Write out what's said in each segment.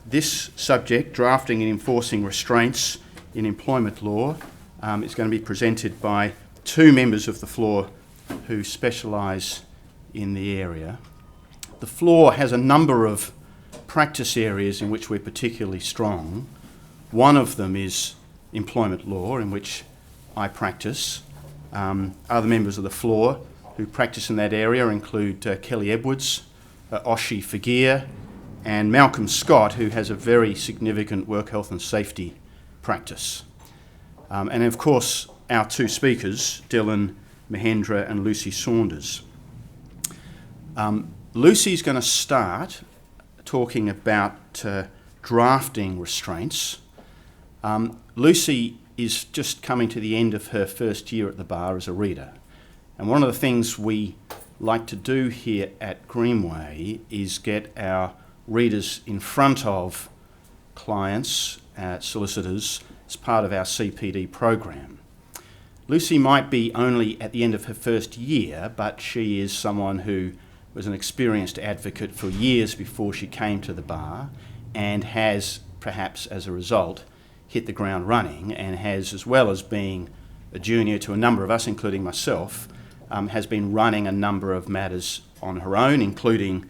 This subject, drafting and enforcing restraints in employment law, is going to be presented by two members of the floor who specialise in the area. The floor has a number of practice areas in which we're particularly strong. One of them is employment law, in which I practice. Other members of the floor who practice in that area include Kelly Edwards, Oshie Fagir, and Malcolm Scott, who has a very significant work health and safety practice. And of course, our two speakers, Dilan Mahendra and Lucy Saunders. Lucy's going to start talking about drafting restraints. Lucy is just coming to the end of her first year at the bar as a reader. And one of the things we like to do here at Greenway is get our readers in front of clients, solicitors, as part of our CPD program. Lucy might be only at the end of her first year, but she is someone who was an experienced advocate for years before she came to the bar, and has, perhaps as a result, hit the ground running, and has, as well as being a junior to a number of us, including myself, has been running a number of matters on her own, including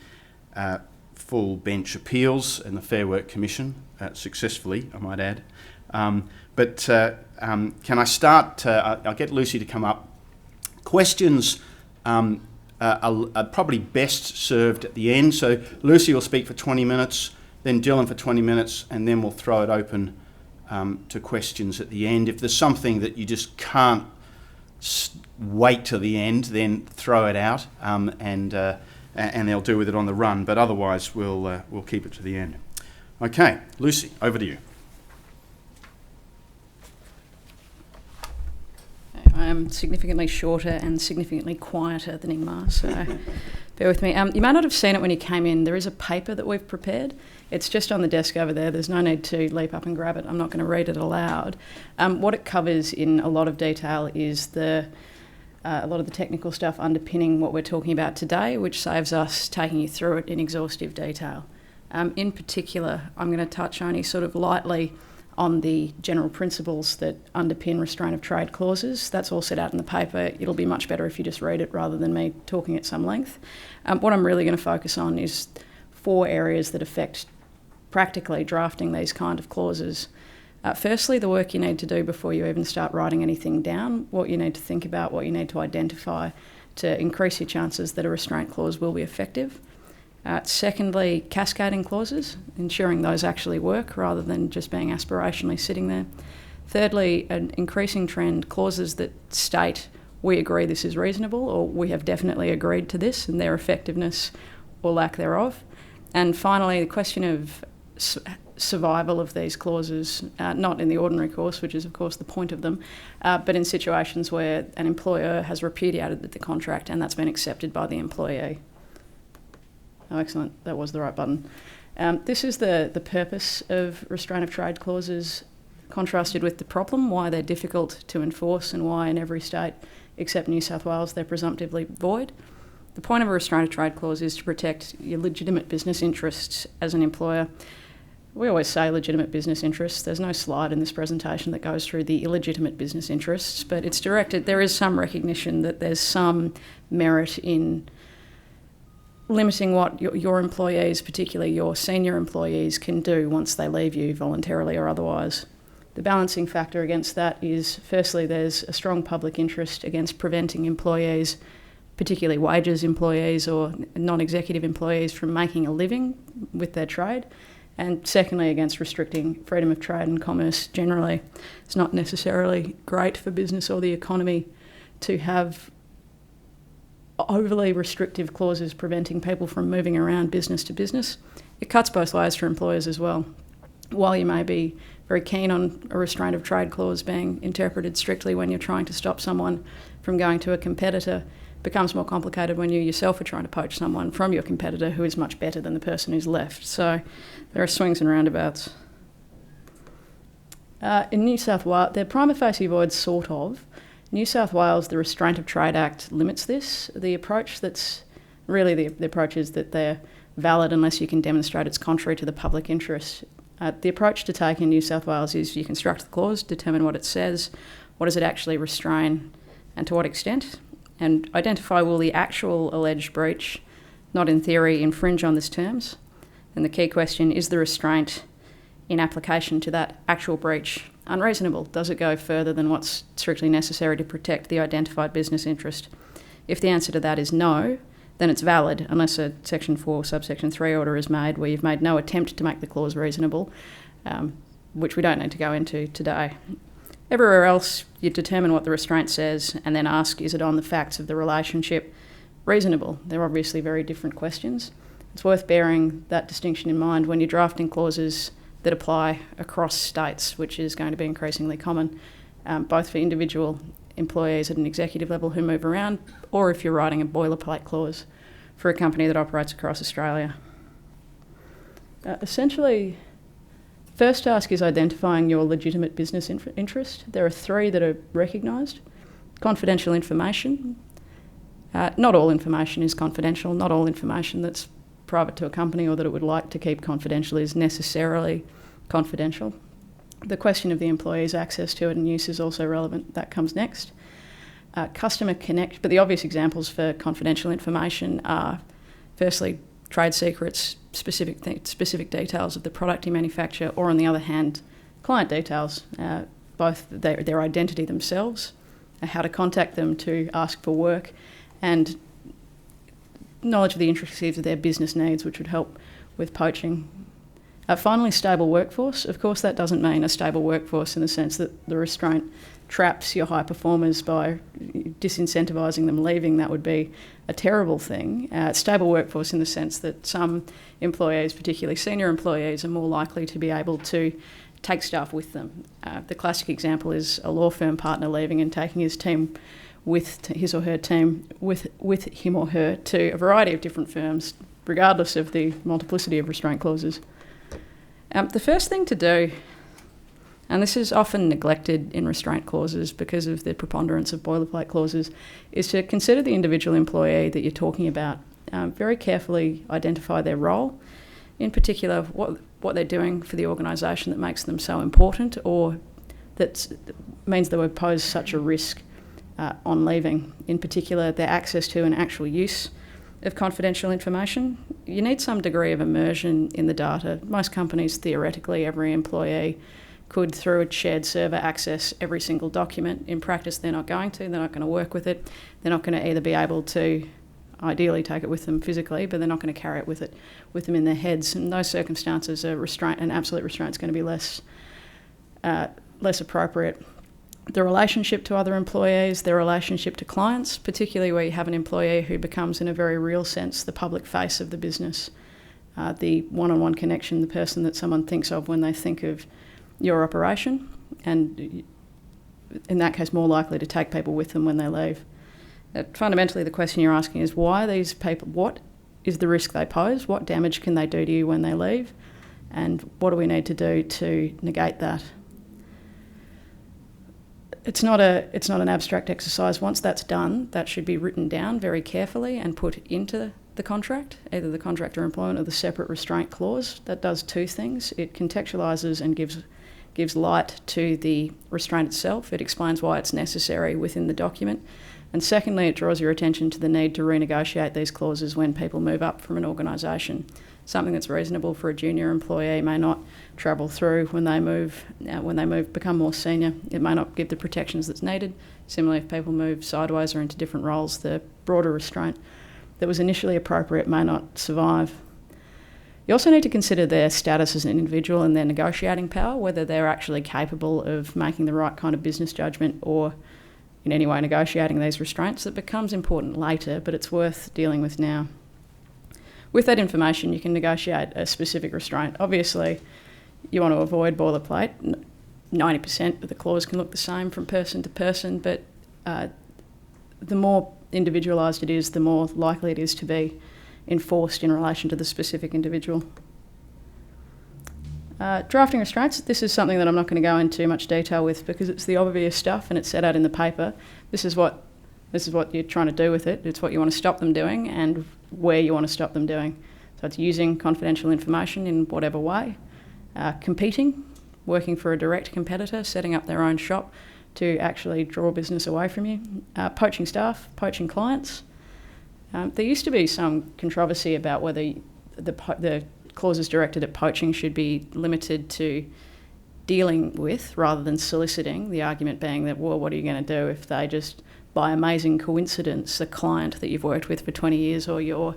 full bench appeals in the Fair Work Commission, successfully, I might add. But can I start? I'll get Lucy to come up. Questions are probably best served at the end. So Lucy will speak for 20 minutes, then Dilan for 20 minutes, and then we'll throw it open to questions at the end. If there's something that you just can't wait till the end, then throw it out, and they'll deal with it on the run. But otherwise, we'll keep it to the end. Okay, Lucy, over to you. I am significantly shorter and significantly quieter than Ingmar, so bear with me. You may not have seen it when you came in. There is a paper that we've prepared. It's just on the desk over there. There's no need to leap up and grab it. I'm not going to read it aloud. What it covers in a lot of detail is a lot of the technical stuff underpinning what we're talking about today, which saves us taking you through it in exhaustive detail. In particular, I'm going to touch only sort of lightly on the general principles that underpin restraint of trade clauses. That's all set out in the paper. It'll be much better if you just read it rather than me talking at some length. What I'm really going to focus on is 4 areas that affect practically drafting these kind of clauses. Firstly, the work you need to do before you even start writing anything down, what you need to think about, what you need to identify to increase your chances that a restraint clause will be effective. Secondly, cascading clauses, ensuring those actually work rather than just being aspirationally sitting there. Thirdly, an increasing trend, clauses that state we agree this is reasonable, or we have definitely agreed to this, and their effectiveness or lack thereof. And finally, the question of survival of these clauses, not in the ordinary course, which is of course the point of them, but in situations where an employer has repudiated the contract and that's been accepted by the employee. Oh, excellent, that was the right button. This is the purpose of restraint of trade clauses contrasted with the problem, why they're difficult to enforce and why in every state except New South Wales they're presumptively void. The point of a restraint of trade clause is to protect your legitimate business interests as an employer. We always say legitimate business interests. There's no slide in this presentation that goes through the illegitimate business interests, but it's directed, there is some recognition that there's some merit in limiting what your employees, particularly your senior employees, can do once they leave you voluntarily or otherwise. The balancing factor against that is, firstly, there's a strong public interest against preventing employees, particularly wages employees or non-executive employees, from making a living with their trade. And secondly, against restricting freedom of trade and commerce generally. It's not necessarily great for business or the economy to have overly restrictive clauses preventing people from moving around business to business. It cuts both ways for employers as well. While you may be very keen on a restraint of trade clause being interpreted strictly when you're trying to stop someone from going to a competitor, it becomes more complicated when you yourself are trying to poach someone from your competitor who is much better than the person who's left. So there are swings and roundabouts. In New South Wales, they're prima facie void, sort of. New South Wales, the Restraint of Trade Act limits this. The approach that's really the approach is that they're valid unless you can demonstrate it's contrary to the public interest. The approach to take in New South Wales is you construct the clause, determine what it says, what does it actually restrain, and to what extent, and identify will the actual alleged breach, not in theory, infringe on these terms. And the key question, is the restraint in application to that actual breach unreasonable? Does it go further than what's strictly necessary to protect the identified business interest? If the answer to that is no, then it's valid unless a Section 4 subsection 3 order is made where you've made no attempt to make the clause reasonable, which we don't need to go into today. Everywhere else, you determine what the restraint says and then ask, is it on the facts of the relationship reasonable? They're obviously very different questions. It's worth bearing that distinction in mind when you're drafting clauses that apply across states, which is going to be increasingly common, both for individual employees at an executive level who move around, or if you're writing a boilerplate clause for a company that operates across Australia. Essentially, first task is identifying your legitimate business interest. There are three that are recognised. Confidential information. Not all information is confidential. Not all information that's private to a company or that it would like to keep confidential is necessarily confidential. The question of the employee's access to it and use is also relevant. That comes next. Customer connect, but the obvious examples for confidential information are, firstly, trade secrets, specific details of the product you manufacture, or on the other hand, client details, both their identity themselves, how to contact them to ask for work, and knowledge of the intricacies of their business needs, which would help with poaching. Finally, stable workforce. Of course, that doesn't mean a stable workforce in the sense that the restraint traps your high performers by disincentivising them leaving. That would be a terrible thing. Stable workforce in the sense that some employees, particularly senior employees, are more likely to be able to take staff with them. The classic example is a law firm partner leaving and taking his team with his or her team with him or her to a variety of different firms, regardless of the multiplicity of restraint clauses. The first thing to do, and this is often neglected in restraint clauses because of the preponderance of boilerplate clauses, is to consider the individual employee that you're talking about. Very carefully identify their role, in particular what they're doing for the organisation that makes them so important or that means they would pose such a risk on leaving. In particular, their access to and actual use of confidential information. You need some degree of immersion in the data. Most companies, theoretically, every employee could, through a shared server, access every single document. In practice, they're not going to. They're not going to work with it. They're not going to either be able to, ideally, take it with them physically, but they're not going to carry it with them in their heads. In those circumstances, an absolute restraint is going to be less appropriate. The relationship to other employees, their relationship to clients, particularly where you have an employee who becomes, in a very real sense, the public face of the business, the one-on-one connection, the person that someone thinks of when they think of your operation, and in that case more likely to take people with them when they leave. Fundamentally, the question you're asking is why these people, what is the risk they pose, what damage can they do to you when they leave, and what do we need to do to negate that? It's not an abstract exercise. Once that's done, that should be written down very carefully and put into the contract, either the contract or employment or the separate restraint clause. That does two things. It contextualises and gives light to the restraint itself. It explains why it's necessary within the document. And secondly, it draws your attention to the need to renegotiate these clauses when people move up from an organisation. Something that's reasonable for a junior employee may not travel through when they become more senior. It may not give the protections that's needed. Similarly, if people move sideways or into different roles, the broader restraint that was initially appropriate may not survive. You also need to consider their status as an individual and their negotiating power, whether they're actually capable of making the right kind of business judgment or in any way negotiating these restraints. That becomes important later, but it's worth dealing with now. With that information, you can negotiate a specific restraint. Obviously, you want to avoid boilerplate. 90% of the clause can look the same from person to person, but the more individualised it is, the more likely it is to be enforced in relation to the specific individual. Drafting restraints, this is something that I'm not going to go into much detail with because it's the obvious stuff and it's set out in the paper. This is what you're trying to do with it. It's what you want to stop them doing and where you want to stop them doing. So it's using confidential information in whatever way, competing, working for a direct competitor, setting up their own shop to actually draw business away from you, poaching staff, poaching clients. There used to be some controversy about whether the clauses directed at poaching should be limited to dealing with rather than soliciting, the argument being that, well, what are you going to do if they just, by amazing coincidence, the client that you've worked with for 20 years or your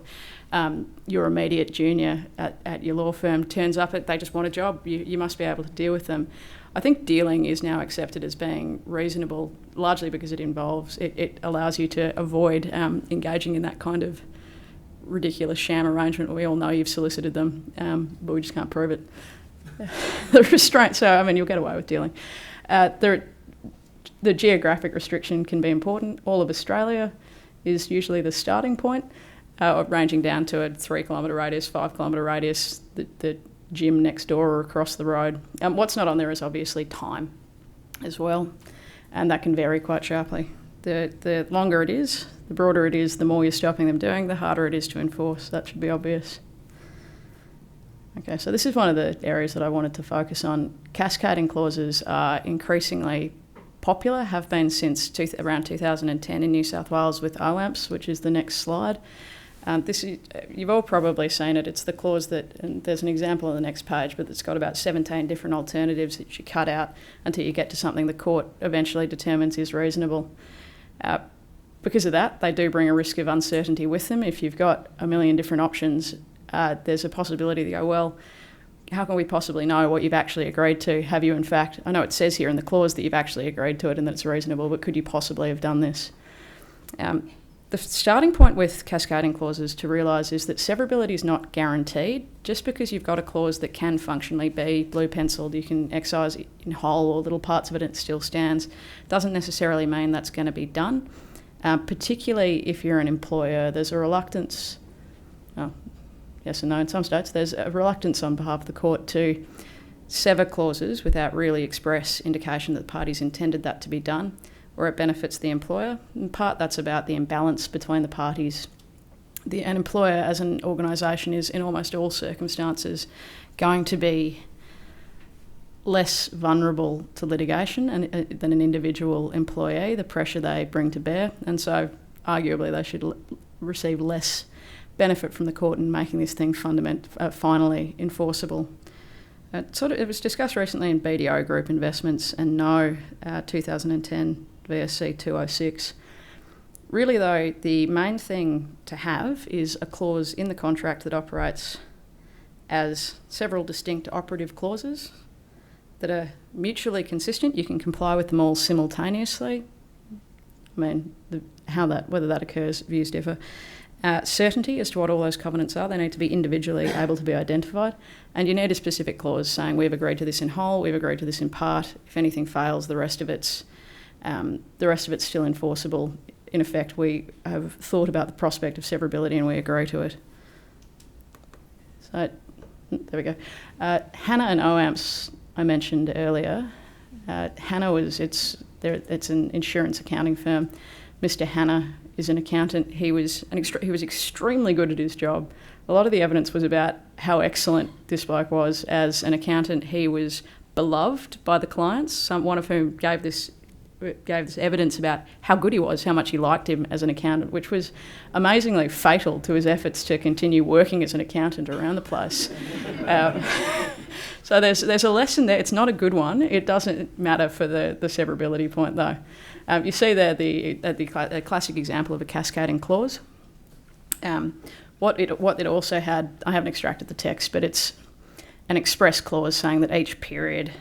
immediate junior at your law firm turns up, they just want a job, you must be able to deal with them. I think dealing is now accepted as being reasonable, largely because it allows you to avoid engaging in that kind of ridiculous sham arrangement where we all know you've solicited them, but we just can't prove it. The restraint, so I mean, you'll get away with dealing. The geographic restriction can be important. All of Australia is usually the starting point, ranging down to a 3 kilometre radius, 5 kilometre radius, the gym next door or across the road. What's not on there is obviously time as well, and that can vary quite sharply. The longer it is, the broader it is, the more you're stopping them doing, the harder it is to enforce. That should be obvious. Okay, so this is one of the areas that I wanted to focus on. Cascading clauses are increasingly popular, have been since around 2010 in New South Wales with OAMPs, which is the next slide. You've all probably seen it. It's the clause and there's an example on the next page, but it's got about 17 different alternatives that you cut out until you get to something the court eventually determines is reasonable. Because of that, they do bring a risk of uncertainty with them. If you've got a million different options, there's a possibility to go, well, how can we possibly know what you've actually agreed to? Have you in fact, I know it says here in the clause that you've actually agreed to it and that it's reasonable, but could you possibly have done this? The starting point with cascading clauses to realise is that severability is not guaranteed. Just because you've got a clause that can functionally be blue penciled, you can excise in whole or little parts of it and it still stands, doesn't necessarily mean that's going to be done. Particularly if you're an employer, there's a reluctance, yes and no in some states, there's a reluctance on behalf of the court to sever clauses without really express indication that the parties intended that to be done, or it benefits the employer. In part, that's about the imbalance between the parties. An employer as an organisation is, in almost all circumstances, going to be less vulnerable to litigation than an individual employee, the pressure they bring to bear, and so arguably they should receive less benefit from the court in making this thing finally enforceable. It was discussed recently in BDO Group Investments and No 2010 VSC 206. Really though, the main thing to have is a clause in the contract that operates as several distinct operative clauses that are mutually consistent. You can comply with them all simultaneously. I mean, whether that occurs, views differ. Certainty as to what all those covenants are. They need to be individually able to be identified. And you need a specific clause saying we've agreed to this in whole, we've agreed to this in part. If anything fails, the rest of it's still enforceable. In effect, we have thought about the prospect of severability and we agree to it. So, there we go. HANA and OAMPs I mentioned earlier. HANA it's an insurance accounting firm. Mr. Hanna is an accountant. He was extremely good at his job. A lot of the evidence was about how excellent this bloke was as an accountant. He was beloved by the clients, one of whom gave this evidence about how good he was, how much he liked him as an accountant, which was amazingly fatal to his efforts to continue working as an accountant around the place. So there's a lesson there. It's not a good one. It doesn't matter for the severability point, though. You see there the classic example of a cascading clause. What it also had, I haven't extracted the text, but it's an express clause saying that each period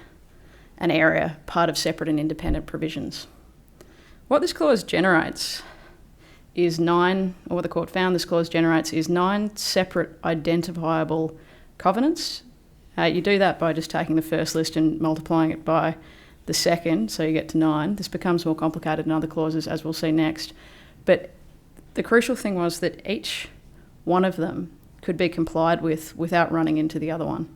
and area part of separate and independent provisions. What this clause generates is what the court found this clause generates is 9 separate identifiable covenants. You do that by just taking the first list and multiplying it by the second, so you get to 9. This becomes more complicated in other clauses, as we'll see next. But the crucial thing was that each one of them could be complied with without running into the other one.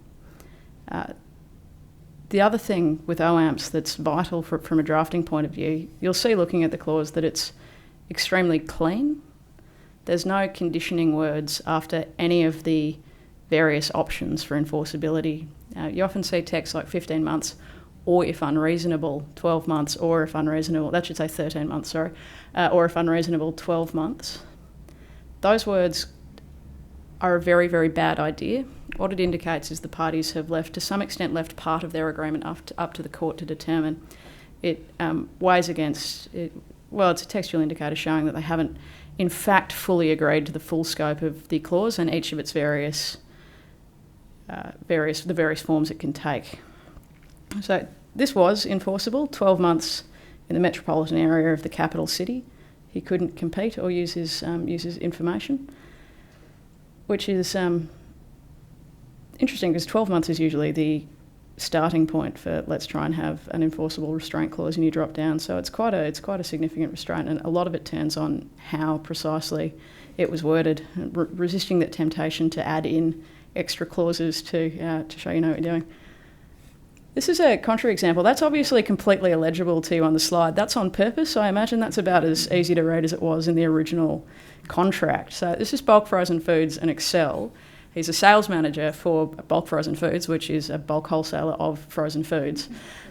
The other thing with OAMPs that's vital from a drafting point of view, you'll see looking at the clause that it's extremely clean. There's no conditioning words after any of the various options for enforceability. You often see text like 15 months, or if unreasonable, 12 months, or if unreasonable, that should say 13 months, sorry, or if unreasonable, 12 months. Those words are a very, very bad idea. What it indicates is the parties have to some extent left part of their agreement up to the court to determine. It weighs against, it's a textual indicator showing that they haven't in fact fully agreed to the full scope of the clause and each of its various forms it can take. So this was enforceable, 12 months in the metropolitan area of the capital city. He couldn't compete or use his information, which is interesting because 12 months is usually the starting point for let's try and have an enforceable restraint clause, and you drop down. So it's quite a significant restraint, and a lot of it turns on how precisely it was worded, resisting that temptation to add in extra clauses to show you know what you're doing. This is a contrary example. That's obviously completely illegible to you on the slide. That's on purpose. I imagine that's about as easy to read as it was in the original contract. So this is Bulk Frozen Foods and Excel. He's a sales manager for Bulk Frozen Foods, which is a bulk wholesaler of frozen foods.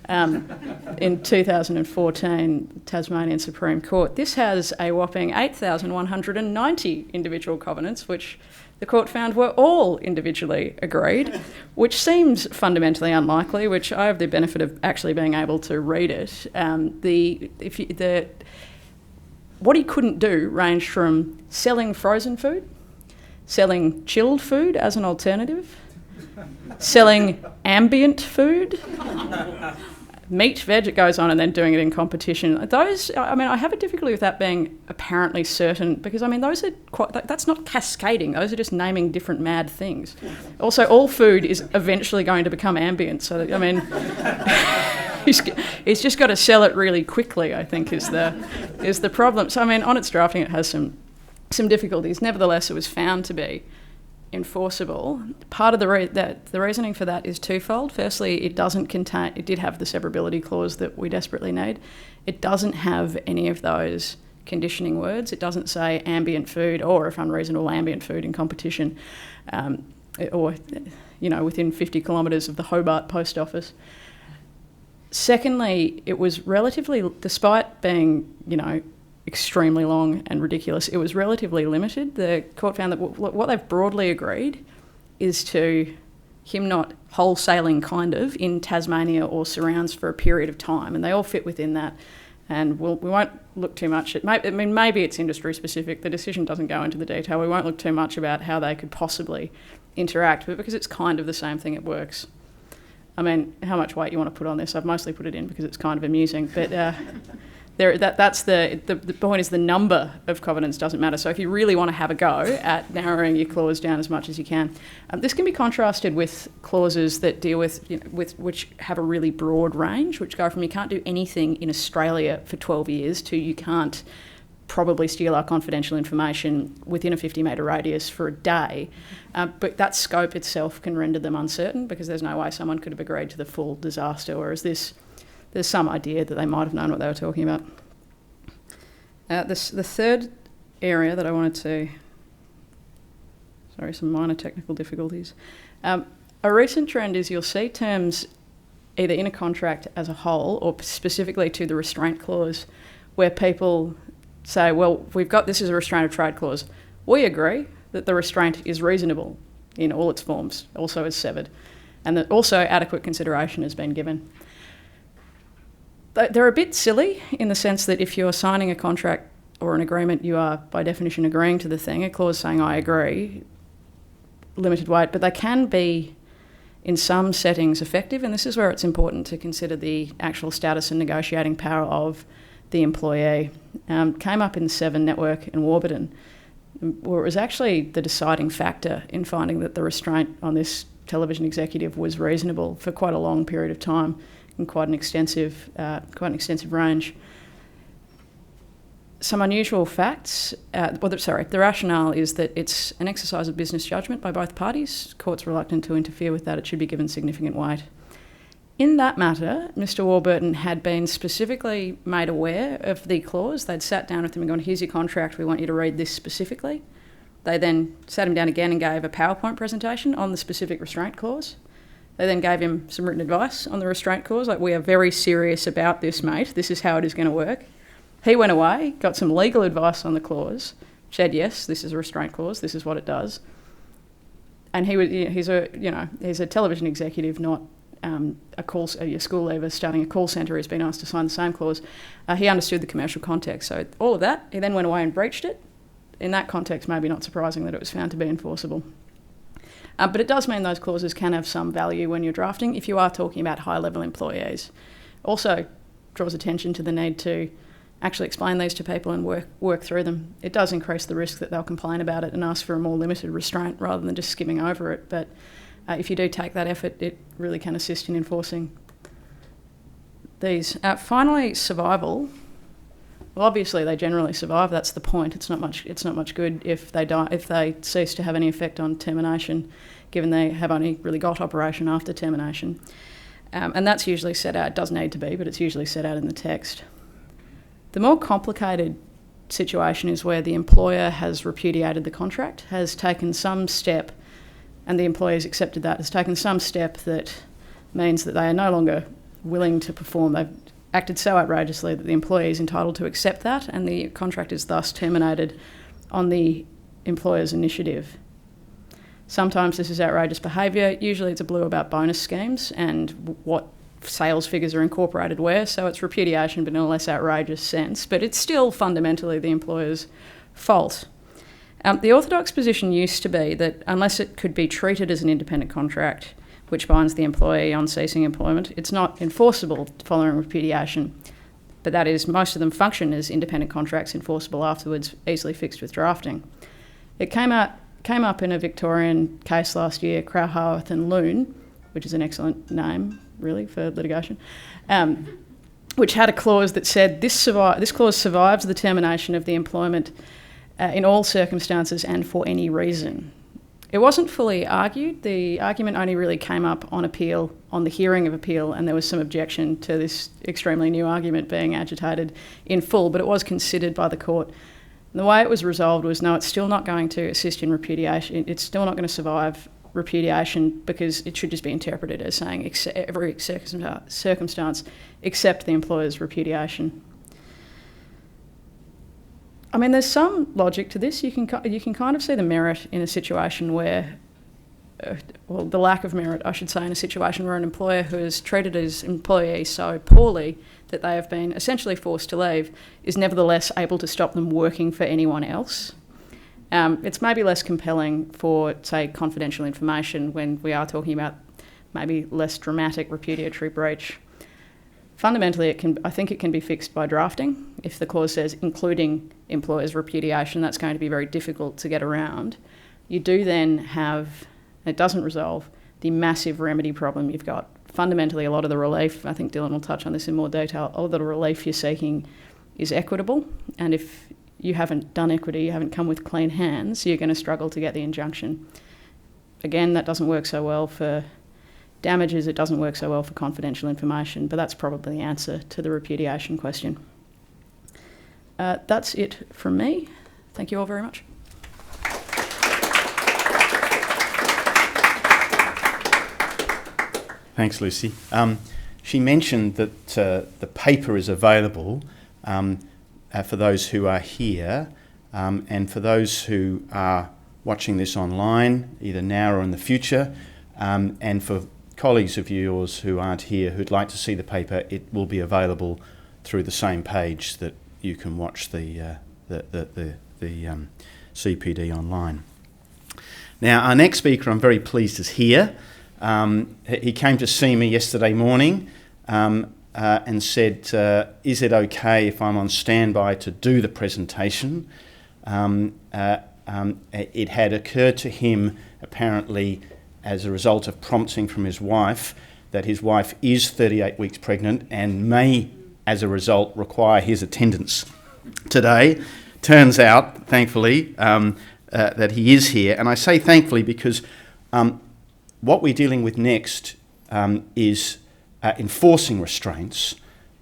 In 2014, Tasmanian Supreme Court. This has a whopping 8,190 individual covenants, which the court found were all individually agreed, which seems fundamentally unlikely, which I have the benefit of actually being able to read it. What he couldn't do ranged from selling frozen food, selling chilled food as an alternative, selling ambient food, meat, veg, it goes on, and then doing it in competition. Those, I have a difficulty with that being apparently certain, because, those are that's not cascading. Those are just naming different mad things. Also, all food is eventually going to become ambient, so, he's just got to sell it really quickly, I think, is the problem. So, on its drafting, it has some difficulties. Nevertheless, it was found to be enforceable. Part of the reasoning for that is twofold. Firstly, it did have the severability clause that we desperately need. It doesn't have any of those conditioning words. It doesn't say ambient food or, if unreasonable, ambient food in competition, or within 50 kilometres of the Hobart post office. Secondly, it was relatively, despite being, extremely long and ridiculous, it was relatively limited. The court found that what they've broadly agreed is to him not wholesaling kind of in Tasmania or surrounds for a period of time, and they all fit within that. And we won't look too much at, maybe it's industry specific, the decision doesn't go into the detail, we won't look too much about how they could possibly interact, but because it's kind of the same thing, it works. How much weight you want to put on this, I've mostly put it in because it's kind of amusing, but that's the point is the number of covenants doesn't matter. So if you really want to have a go at narrowing your clause down as much as you can, this can be contrasted with clauses that deal with which have a really broad range, which go from you can't do anything in Australia for 12 years to you can't probably steal our confidential information within a 50-metre radius for a day. But that scope itself can render them uncertain because there's no way someone could have agreed to the full disaster, whereas there's some idea that they might have known what they were talking about. The third area that I wanted to... Sorry, some minor technical difficulties. A recent trend is you'll see terms either in a contract as a whole or specifically to the restraint clause where people say, well, we've got this as a restraint of trade clause. We agree that the restraint is reasonable in all its forms, also as severed, and that also adequate consideration has been given. They're a bit silly in the sense that if you're signing a contract or an agreement, you are by definition agreeing to the thing, a clause saying I agree, limited weight, but they can be in some settings effective, and this is where it's important to consider the actual status and negotiating power of the employee. Came up in the Seven Network and Warburton, where it was actually the deciding factor in finding that the restraint on this television executive was reasonable for quite a long period of time and quite an extensive range. Some unusual facts. The rationale is that it's an exercise of business judgment by both parties. Court's reluctant to interfere with that. It should be given significant weight. In that matter, Mr. Warburton had been specifically made aware of the clause. They'd sat down with him and gone, here's your contract, we want you to read this specifically. They then sat him down again and gave a PowerPoint presentation on the specific restraint clause. They then gave him some written advice on the restraint clause, like, we are very serious about this, mate. This is how it is going to work. He went away, got some legal advice on the clause, said, yes, this is a restraint clause, this is what it does. And he's a television executive, not a school leaver starting a call centre who's been asked to sign the same clause. He understood the commercial context. So all of that, he then went away and breached it. In that context, maybe not surprising that it was found to be enforceable. But it does mean those clauses can have some value when you're drafting if you are talking about high-level employees. Also draws attention to the need to actually explain these to people and work through them. It does increase the risk that they'll complain about it and ask for a more limited restraint rather than just skimming over it. But if you do take that effort, it really can assist in enforcing these. Finally, survival. Well, obviously they generally survive. That's the point. It's not much good if they die, if they cease to have any effect on termination, given they have only really got operation after termination. And that's usually set out. It does need to be, but it's usually set out in the text. The more complicated situation is where the employer has repudiated the contract, has taken some step, and the employee has accepted that, has taken some step that means that they are no longer willing to perform. They've acted so outrageously that the employee is entitled to accept that, and the contract is thus terminated on the employer's initiative. Sometimes this is outrageous behaviour. Usually it's a blue about bonus schemes and what sales figures are incorporated where, so it's repudiation but in a less outrageous sense, but it's still fundamentally the employer's fault. The orthodox position used to be that unless it could be treated as an independent contract, which binds the employee on ceasing employment, it's not enforceable following repudiation. But that is, most of them function as independent contracts enforceable afterwards, easily fixed with drafting. It came up in a Victorian case last year, Crowhowarth and Loon, which is an excellent name, really, for litigation, which had a clause that said this clause survives the termination of the employment in all circumstances and for any reason. It wasn't fully argued. The argument only really came up on appeal, on the hearing of appeal, and there was some objection to this extremely new argument being agitated in full, but it was considered by the court. And the way it was resolved was, no, it's still not going to assist in repudiation. It's still not going to survive repudiation because it should just be interpreted as saying every circumstance except the employer's repudiation. I mean, there's some logic to this. You can kind of see the merit in a situation where, the lack of merit, I should say, in a situation where an employer who has treated his employee so poorly that they have been essentially forced to leave is nevertheless able to stop them working for anyone else. It's maybe less compelling for, say, confidential information when we are talking about maybe less dramatic repudiatory breach. Fundamentally, I think it can be fixed by drafting. If the clause says including employer's repudiation, that's going to be very difficult to get around. You do then have, it doesn't resolve, the massive remedy problem you've got. Fundamentally, a lot of the relief, I think Dilan will touch on this in more detail, all the relief you're seeking is equitable, and if you haven't done equity, you haven't come with clean hands, you're going to struggle to get the injunction. Again, that doesn't work so well for damages, it doesn't work so well for confidential information, but that's probably the answer to the repudiation question. That's it from me. Thank you all very much. Thanks, Lucy. She mentioned that the paper is available for those who are here and for those who are watching this online, either now or in the future, and for colleagues of yours who aren't here who'd like to see the paper, it will be available through the same page that you can watch the CPD online. Now, our next speaker, I'm very pleased, is here. He came to see me yesterday morning and said, is it okay if I'm on standby to do the presentation? It had occurred to him, apparently, as a result of prompting from his wife, that his wife is 38 weeks pregnant and may, as a result, require his attendance today. Turns out, thankfully, that he is here. And I say thankfully because what we're dealing with next is enforcing restraints,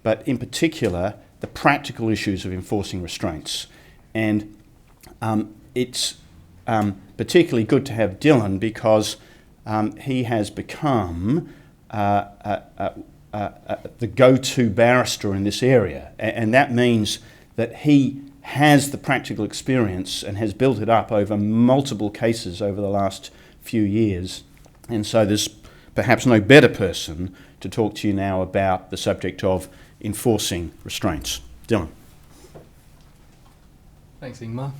but in particular, the practical issues of enforcing restraints. And it's particularly good to have Dilan because he has become the go-to barrister in this area, and that means that he has the practical experience and has built it up over multiple cases over the last few years, and so there's perhaps no better person to talk to you now about the subject of enforcing restraints. Dilan. Thanks, Ingmar.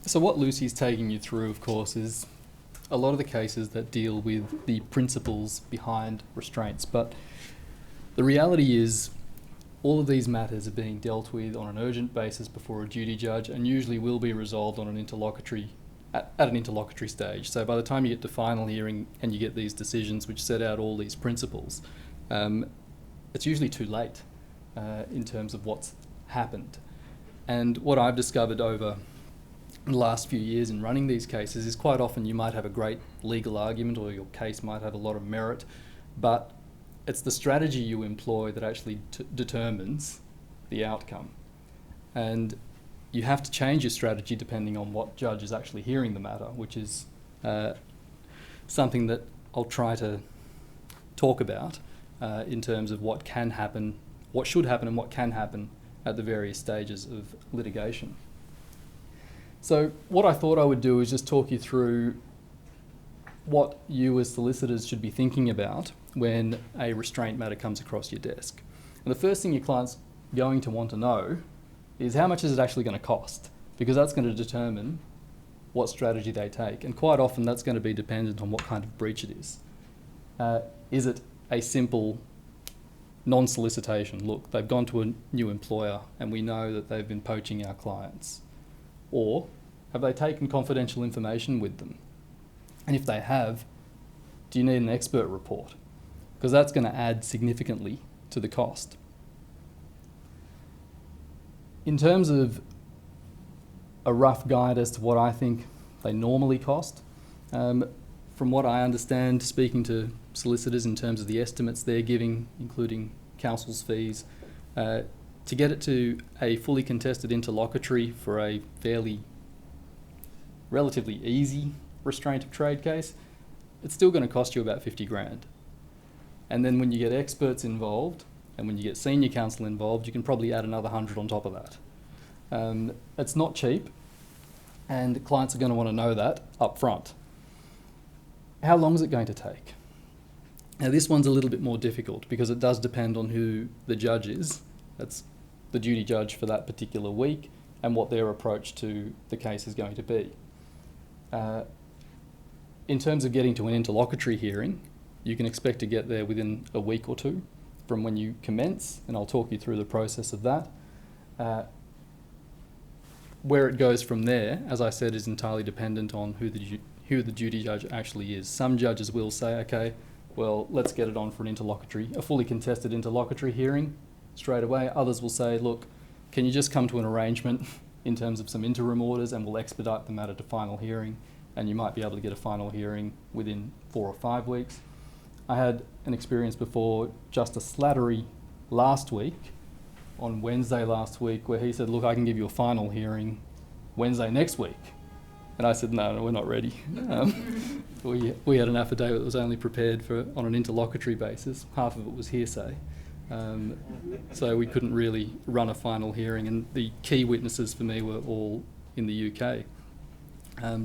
So what Lucy's taking you through, of course, is a lot of the cases that deal with the principles behind restraints, but the reality is all of these matters are being dealt with on an urgent basis before a duty judge and usually will be resolved on an interlocutory at an interlocutory stage. So by the time you get to final hearing and you get these decisions which set out all these principles, it's usually too late in terms of what's happened. And what I've discovered over the last few years in running these cases is quite often you might have a great legal argument or your case might have a lot of merit, but it's the strategy you employ that actually determines the outcome. And you have to change your strategy depending on what judge is actually hearing the matter, which is something that I'll try to talk about in terms of what can happen, what should happen and what can happen at the various stages of litigation. So what I thought I would do is just talk you through what you as solicitors should be thinking about when a restraint matter comes across your desk. And the first thing your client's going to want to know is how much is it actually going to cost? Because that's going to determine what strategy they take. And quite often that's going to be dependent on what kind of breach it is. Is it a simple non-solicitation? Look, they've gone to a new employer and we know that they've been poaching our clients. Or have they taken confidential information with them? And if they have, do you need an expert report? Because that's going to add significantly to the cost. In terms of a rough guide as to what I think they normally cost, from what I understand, speaking to solicitors in terms of the estimates they're giving, including counsel's fees, to get it to a fully contested interlocutory for a relatively easy restraint of trade case, it's still going to cost you about 50 grand. And then when you get experts involved and when you get senior counsel involved, you can probably add another 100 on top of that. It's not cheap, and clients are going to want to know that up front. How long is it going to take? Now this one's a little bit more difficult because it does depend on who the judge is. That's the duty judge for that particular week and what their approach to the case is going to be. In terms of getting to an interlocutory hearing, you can expect to get there within a week or two from when you commence, and I'll talk you through the process of that. Where it goes from there, as I said, is entirely dependent on who the duty judge actually is. Some judges will say, okay, well, let's get it on for a fully contested interlocutory hearing straight away. Others will say, look, can you just come to an arrangement in terms of some interim orders and we'll expedite the matter to final hearing, and you might be able to get a final hearing within 4 or 5 weeks. I had an experience before Justice Slattery last week, on Wednesday last week, where he said, look, I can give you a final hearing Wednesday next week. And I said, no, we're not ready. We had an affidavit that was only prepared on an interlocutory basis. Half of it was hearsay. So we couldn't really run a final hearing, and the key witnesses for me were all in the UK.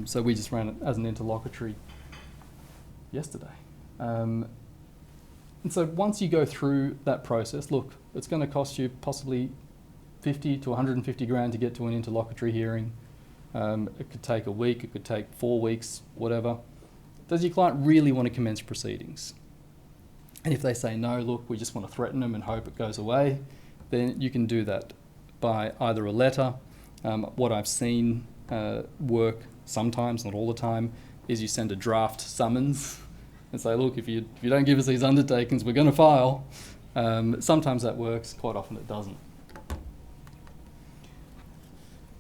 So we just ran it as an interlocutory yesterday. And so once you go through that process, look, it's going to cost you possibly 50 to 150 grand to get to an interlocutory hearing. It could take a week, it could take 4 weeks, whatever. Does your client really want to commence proceedings? And if they say no, look, we just want to threaten them and hope it goes away, then you can do that by either a letter. What I've seen work sometimes, not all the time, is you send a draft summons and say, look, if you don't give us these undertakings, we're going to file. Sometimes that works, quite often it doesn't.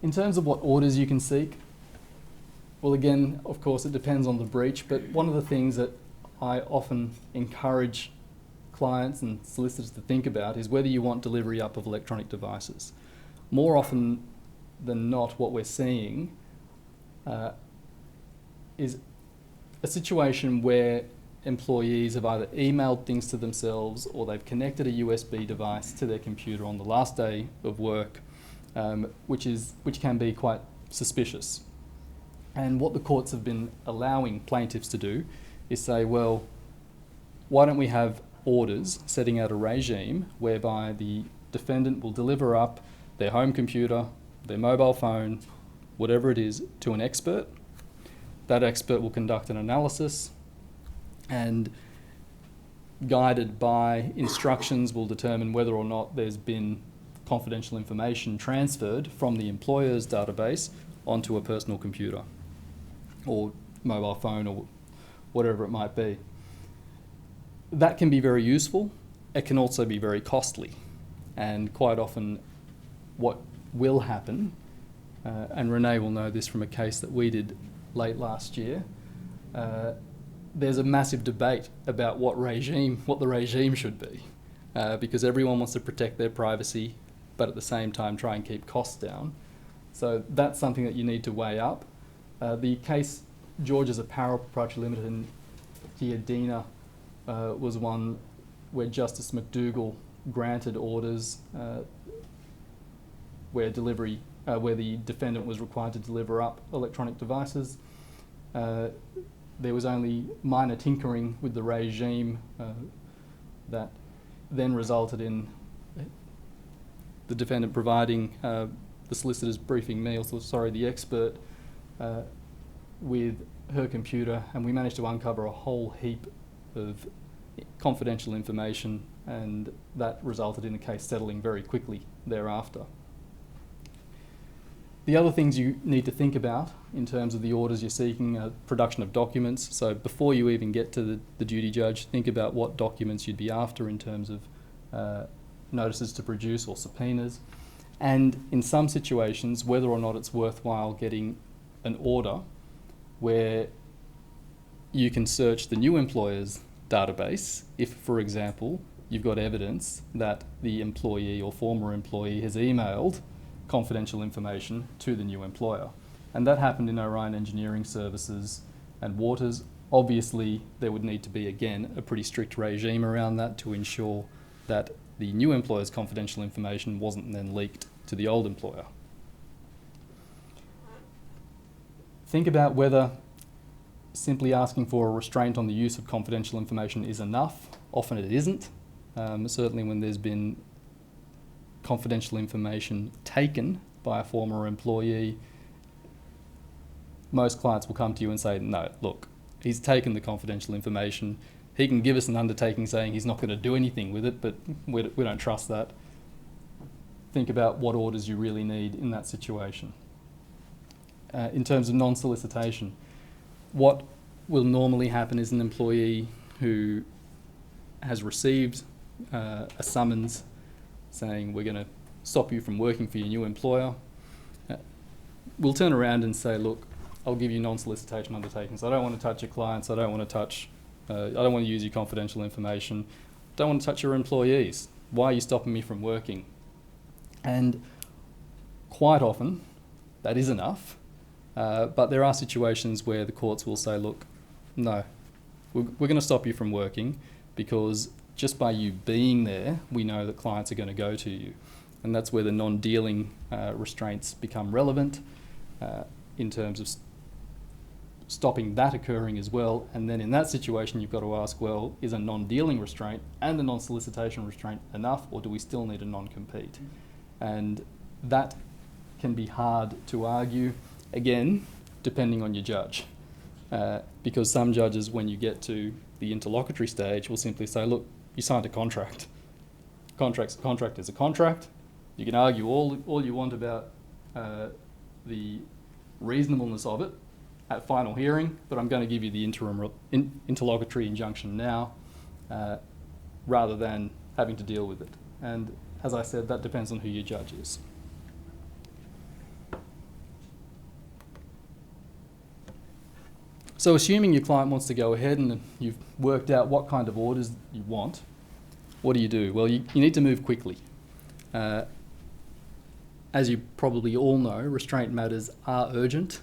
In terms of what orders you can seek, well, again, of course, it depends on the breach, but one of the things that I often encourage clients and solicitors to think about is whether you want delivery up of electronic devices. More often than not, what we're seeing is a situation where employees have either emailed things to themselves or they've connected a USB device to their computer on the last day of work, which can be quite suspicious. And what the courts have been allowing plaintiffs to do is say, well, why don't we have orders setting out a regime whereby the defendant will deliver up their home computer, their mobile phone, whatever it is, to an expert. That expert will conduct an analysis and, guided by instructions, will determine whether or not there's been confidential information transferred from the employer's database onto a personal computer or mobile phone or whatever it might be. That can be very useful. It can also be very costly. And quite often what will happen, and Renee will know this from a case that we did late last year, there's a massive debate about what the regime should be, because everyone wants to protect their privacy, but at the same time try and keep costs down. So that's something that you need to weigh up. The case George's Apparel Proprietary Limited and Giardina was one where Justice McDougall granted orders where the defendant was required to deliver up electronic devices. There was only minor tinkering with the regime that then resulted in the defendant providing the solicitor's briefing me, the expert, with her computer, and we managed to uncover a whole heap of confidential information, and that resulted in the case settling very quickly thereafter. The other things you need to think about in terms of the orders you're seeking are production of documents. So before you even get to the duty judge, think about what documents you'd be after in terms of notices to produce or subpoenas. And in some situations, whether or not it's worthwhile getting an order where you can search the new employer's database if, for example, you've got evidence that the employee or former employee has emailed confidential information to the new employer. And that happened in Orion Engineering Services and Waters. Obviously, there would need to be, again, a pretty strict regime around that to ensure that the new employer's confidential information wasn't then leaked to the old employer. Think about whether simply asking for a restraint on the use of confidential information is enough. Often it isn't. Certainly when there's been confidential information taken by a former employee, most clients will come to you and say, no, look, he's taken the confidential information. He can give us an undertaking saying he's not going to do anything with it, but we don't trust that. Think about what orders you really need in that situation. In terms of non-solicitation, what will normally happen is an employee who has received a summons saying we're going to stop you from working for your new employer, will turn around and say, look, I'll give you non-solicitation undertakings. I don't want to touch your clients. I don't want to use your confidential information. Don't want to touch your employees. Why are you stopping me from working? And quite often, that is enough. But there are situations where the courts will say, look, no, we're going to stop you from working because just by you being there, we know that clients are going to go to you. And that's where the non-dealing restraints become relevant in terms of stopping that occurring as well. And then in that situation, you've got to ask, well, is a non-dealing restraint and a non-solicitation restraint enough, or do we still need a non-compete? And that can be hard to argue, again, depending on your judge. Because some judges, when you get to the interlocutory stage, will simply say, look, you signed a contract. Contract is a contract. You can argue all you want about the reasonableness of it at final hearing, but I'm going to give you the interlocutory injunction now rather than having to deal with it. And as I said, that depends on who your judge is. So assuming your client wants to go ahead and you've worked out what kind of orders you want, what do? Well, you need to move quickly. As you probably all know, restraint matters are urgent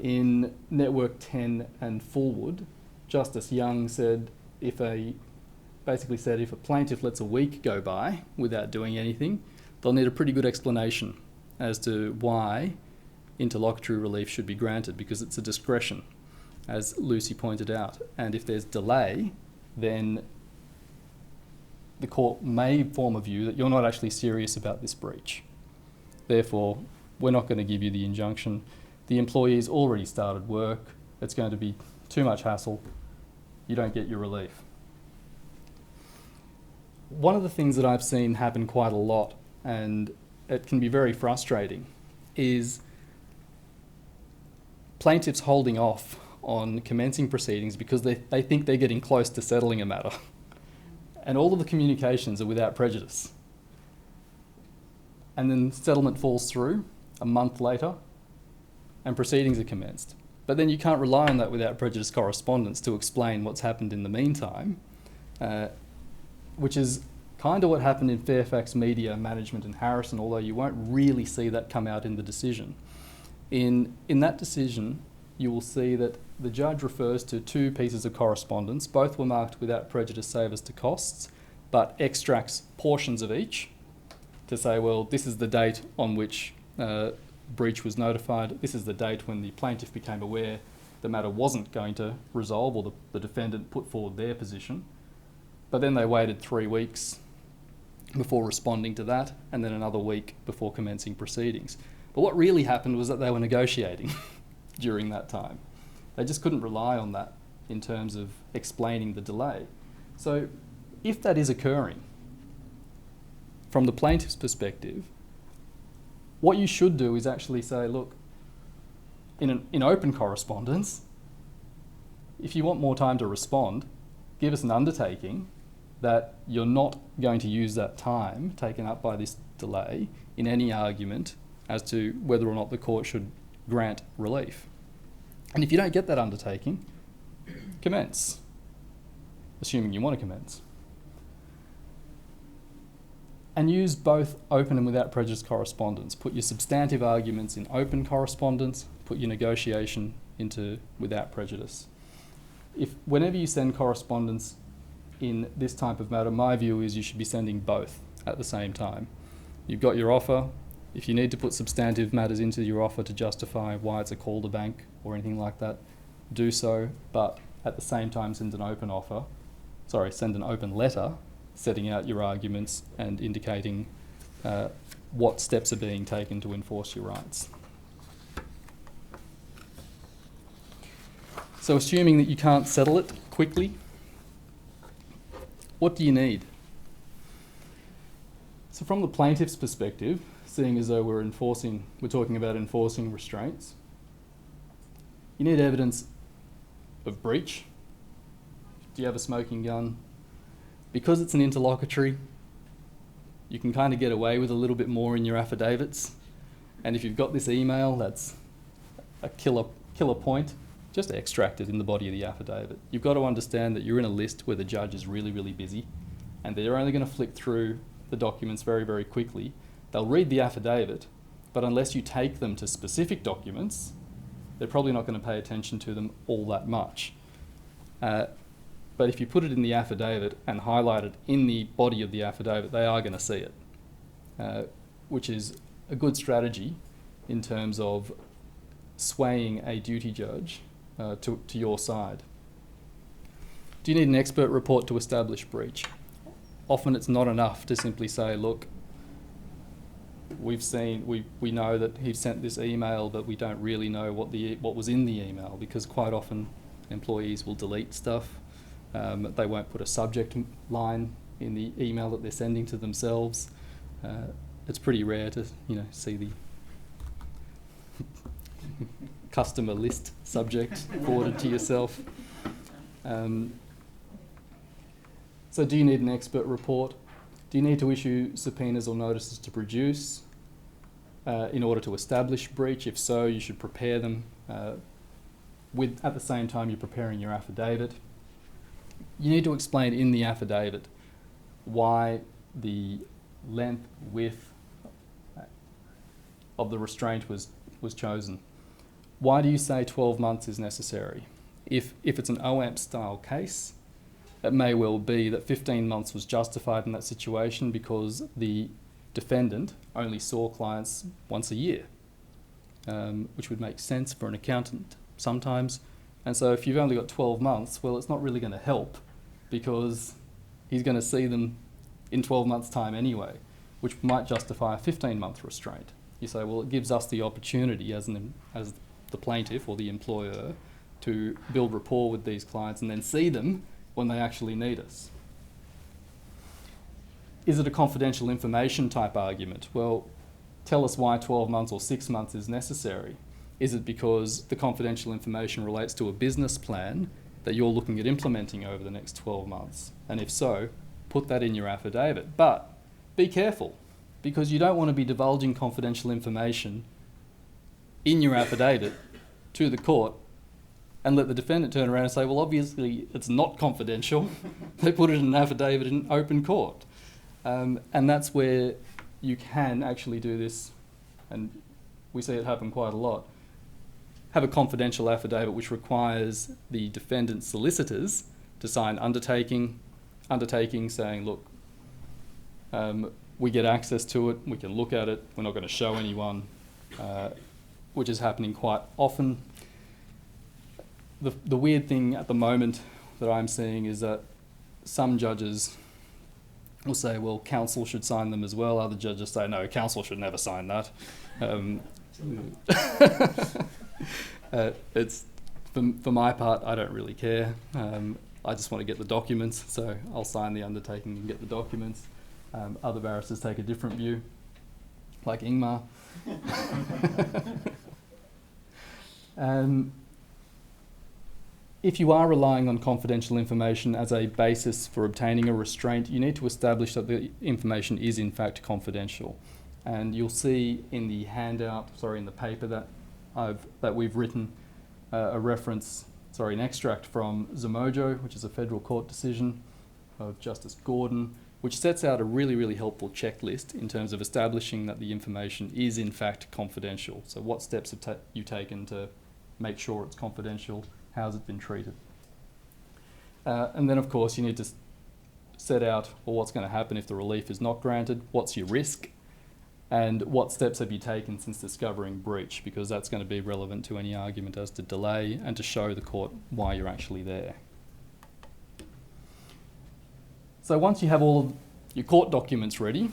In Network 10 and Fullwood, Justice Young said if a plaintiff lets a week go by without doing anything, they'll need a pretty good explanation as to why interlocutory relief should be granted, because it's a discretion, as Lucy pointed out. And if there's delay, then the court may form a view that you're not actually serious about this breach. Therefore, we're not going to give you the injunction. The employee's already started work. It's going to be too much hassle. You don't get your relief. One of the things that I've seen happen quite a lot, and it can be very frustrating, is plaintiffs holding off on commencing proceedings because they think they're getting close to settling a matter. And all of the communications are without prejudice. And then settlement falls through a month later and proceedings are commenced. But then you can't rely on that without prejudice correspondence to explain what's happened in the meantime, which is kind of what happened in Fairfax Media Management and Harrison, although you won't really see that come out in the decision. In that decision, you will see that the judge refers to two pieces of correspondence. Both were marked without prejudice save as to costs, but extracts portions of each to say, well, this is the date on which breach was notified. This is the date when the plaintiff became aware the matter wasn't going to resolve, or the defendant put forward their position. But then they waited 3 weeks before responding to that, and then another week before commencing proceedings. But what really happened was that they were negotiating during that time. They just couldn't rely on that in terms of explaining the delay. So if that is occurring, from the plaintiff's perspective, what you should do is actually say, look, in open correspondence, if you want more time to respond, give us an undertaking that you're not going to use that time taken up by this delay in any argument as to whether or not the court should grant relief. And if you don't get that undertaking, commence, assuming you want to commence. And use both open and without prejudice correspondence. Put your substantive arguments in open correspondence, put your negotiation into without prejudice. Whenever you send correspondence in this type of matter, my view is you should be sending both at the same time. You've got your offer. If you need to put substantive matters into your offer to justify why it's a call to bank or anything like that, do so, but at the same time send an open letter setting out your arguments and indicating what steps are being taken to enforce your rights. So assuming that you can't settle it quickly, what do you need? So from the plaintiff's perspective, seeing as though we're talking about enforcing restraints, you need evidence of breach. Do you have a smoking gun? Because it's an interlocutory, you can kind of get away with a little bit more in your affidavits. And if you've got this email, that's a killer point, just extract it in the body of the affidavit. You've got to understand that you're in a list where the judge is really, really busy, and they're only going to flick through the documents very, very quickly. They'll read the affidavit, but unless you take them to specific documents, they're probably not going to pay attention to them all that much. But if you put it in the affidavit and highlight it in the body of the affidavit, they are going to see it, which is a good strategy in terms of swaying a duty judge to your side. Do you need an expert report to establish breach? Often it's not enough to simply say, look, we know that he sent this email, but we don't really know what was in the email, because quite often employees will delete stuff. They won't put a subject line in the email that they're sending to themselves. It's pretty rare to see the customer list subject forwarded to yourself. So do you need an expert report? Do you need to issue subpoenas or notices to produce in order to establish breach? If so, you should prepare them at the same time you're preparing your affidavit. You need to explain in the affidavit why the width of the restraint was chosen. Why do you say 12 months is necessary? If it's an OAMP style case, it may well be that 15 months was justified in that situation because the defendant only saw clients once a year, which would make sense for an accountant sometimes. And so if you've only got 12 months, well, it's not really going to help because he's going to see them in 12 months' time anyway, which might justify a 15-month restraint. You say, well, it gives us the opportunity as the plaintiff or the employer to build rapport with these clients and then see them when they actually need us. Is it a confidential information type argument? Well, tell us why 12 months or 6 months is necessary. Is it because the confidential information relates to a business plan that you're looking at implementing over the next 12 months? And if so, put that in your affidavit. But be careful, because you don't want to be divulging confidential information in your affidavit to the court and let the defendant turn around and say, well, obviously it's not confidential. They put it in an affidavit in open court. And that's where you can actually do this, and we see it happen quite a lot. Have a confidential affidavit which requires the defendant's solicitors to sign undertaking saying, look, we get access to it, we can look at it, we're not going to show anyone, which is happening quite often. The weird thing at the moment that I'm seeing is that some judges will say, well, counsel should sign them as well. Other judges say, no, counsel should never sign that. It's for my part, I don't really care. I just want to get the documents, so I'll sign the undertaking and get the documents. Other barristers take a different view, like Ingmar. If you are relying on confidential information as a basis for obtaining a restraint, you need to establish that the information is in fact confidential. And you'll see in the handout, in the paper that we've written, an extract from Zamojo, which is a federal court decision of Justice Gordon, which sets out a really, really helpful checklist in terms of establishing that the information is in fact confidential. So what steps have you taken to make sure it's confidential? How's it been treated? And then, of course, you need to set out, well, what's going to happen if the relief is not granted? What's your risk? And what steps have you taken since discovering breach? Because that's going to be relevant to any argument as to delay and to show the court why you're actually there. So once you have all of your court documents ready,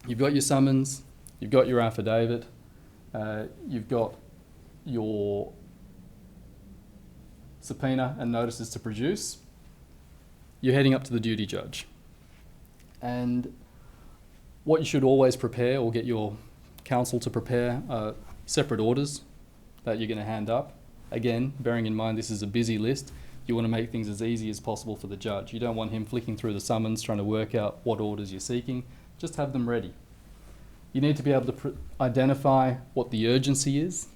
you've got your summons, you've got your affidavit, you've got your subpoena and notices to produce, you're heading up to the duty judge. And what you should always prepare, or get your counsel to prepare, are separate orders that you're going to hand up. Again, bearing in mind this is a busy list, you want to make things as easy as possible for the judge. You don't want him flicking through the summons, trying to work out what orders you're seeking. Just have them ready. You need to be able to identify what the urgency is.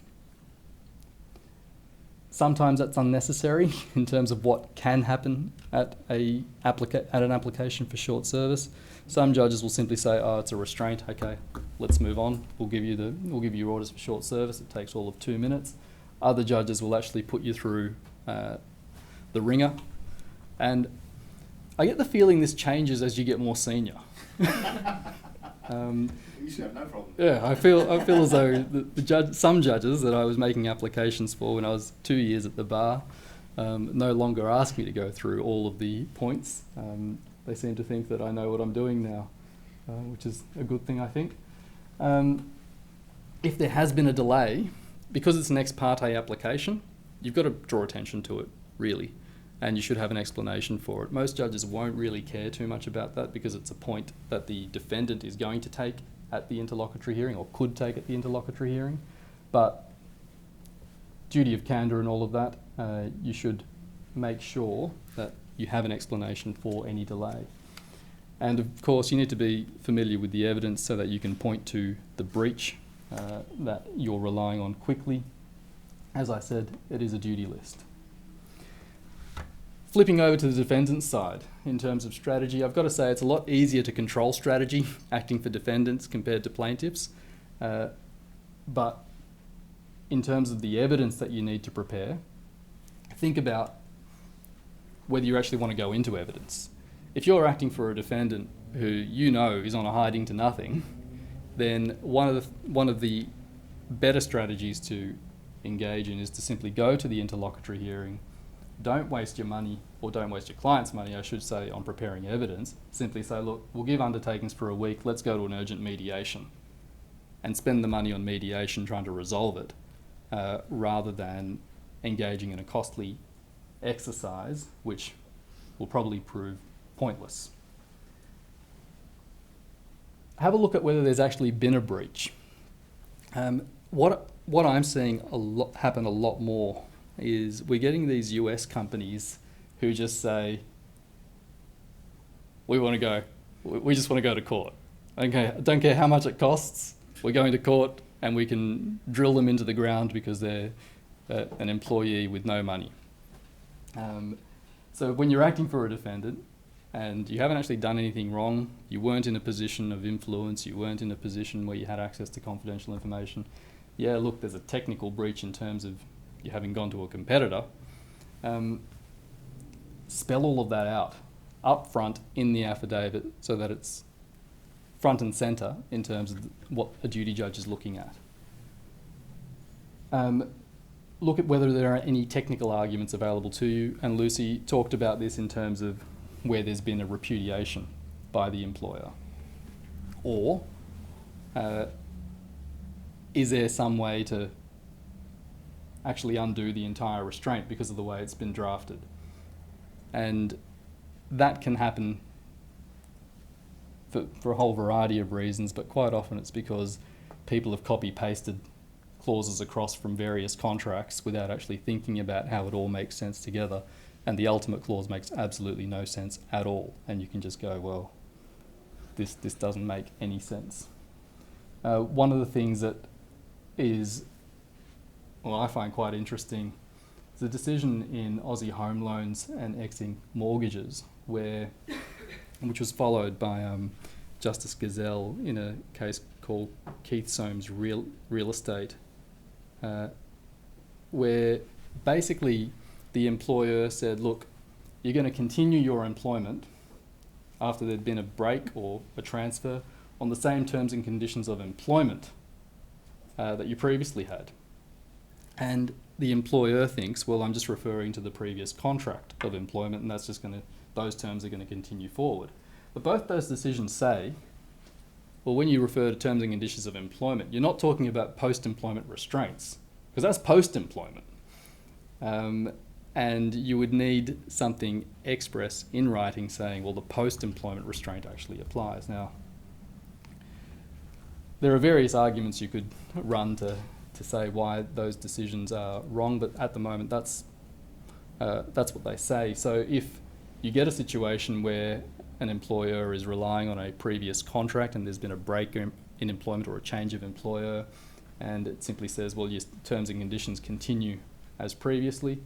Sometimes that's unnecessary in terms of what can happen at an application for short service. Some judges will simply say, "Oh, it's a restraint. Okay, let's move on. We'll give you your orders for short service. It takes all of 2 minutes." Other judges will actually put you through the ringer, and I get the feeling this changes as you get more senior. You should have no problem. Yeah, I feel as though some judges that I was making applications for when I was 2 years at the bar no longer ask me to go through all of the points. They seem to think that I know what I'm doing now, which is a good thing, I think. If there has been a delay, because it's an ex parte application, you've got to draw attention to it, really, and you should have an explanation for it. Most judges won't really care too much about that because it's a point that the defendant is going to take at the interlocutory hearing, or could take at the interlocutory hearing. But duty of candour and all of that, you should make sure that you have an explanation for any delay. And of course, you need to be familiar with the evidence so that you can point to the breach that you're relying on quickly. As I said, it is a duty list. Flipping over to the defendant's side, in terms of strategy, I've got to say it's a lot easier to control strategy acting for defendants compared to plaintiffs. But in terms of the evidence that you need to prepare, think about whether you actually want to go into evidence. If you're acting for a defendant who you know is on a hiding to nothing, then one of the better strategies to engage in is to simply go to the interlocutory hearing. Don't waste your money, or don't waste your client's money, I should say, on preparing evidence. Simply say, look, we'll give undertakings for a week, let's go to an urgent mediation, and spend the money on mediation trying to resolve it, rather than engaging in a costly exercise which will probably prove pointless. Have a look at whether there's actually been a breach. What I'm seeing happen a lot more is we're getting these US companies who just say, we just want to go to court. Okay, I don't care how much it costs, we're going to court, and we can drill them into the ground because they're an employee with no money. So when you're acting for a defendant and you haven't actually done anything wrong, you weren't in a position of influence, you weren't in a position where you had access to confidential information, yeah, look, there's a technical breach in terms of you having gone to a competitor. Spell all of that out up front in the affidavit so that it's front and centre in terms of what a duty judge is looking at. Look at whether there are any technical arguments available to you, and Lucy talked about this in terms of where there's been a repudiation by the employer. Or is there some way to actually undo the entire restraint because of the way it's been drafted? And that can happen for a whole variety of reasons, but quite often it's because people have copy-pasted clauses across from various contracts without actually thinking about how it all makes sense together, and the ultimate clause makes absolutely no sense at all, and you can just go, well, this doesn't make any sense. One of the things that I find quite interesting is a decision in Aussie Home Loans and Ex-Inc Mortgages, which was followed by Justice Gazelle in a case called Keith Soames Real Estate, where basically the employer said, look, you're going to continue your employment after there'd been a break or a transfer on the same terms and conditions of employment that you previously had. And the employer thinks, well, I'm just referring to the previous contract of employment, and that's just those terms are going to continue forward. But both those decisions say, well, when you refer to terms and conditions of employment, you're not talking about post-employment restraints, because that's post-employment. And you would need something express in writing saying, well, the post-employment restraint actually applies. Now, there are various arguments you could run to say why those decisions are wrong, but at the moment that's what they say. So if you get a situation where an employer is relying on a previous contract and there's been a break in employment or a change of employer, and it simply says, well, your terms and conditions continue as previously,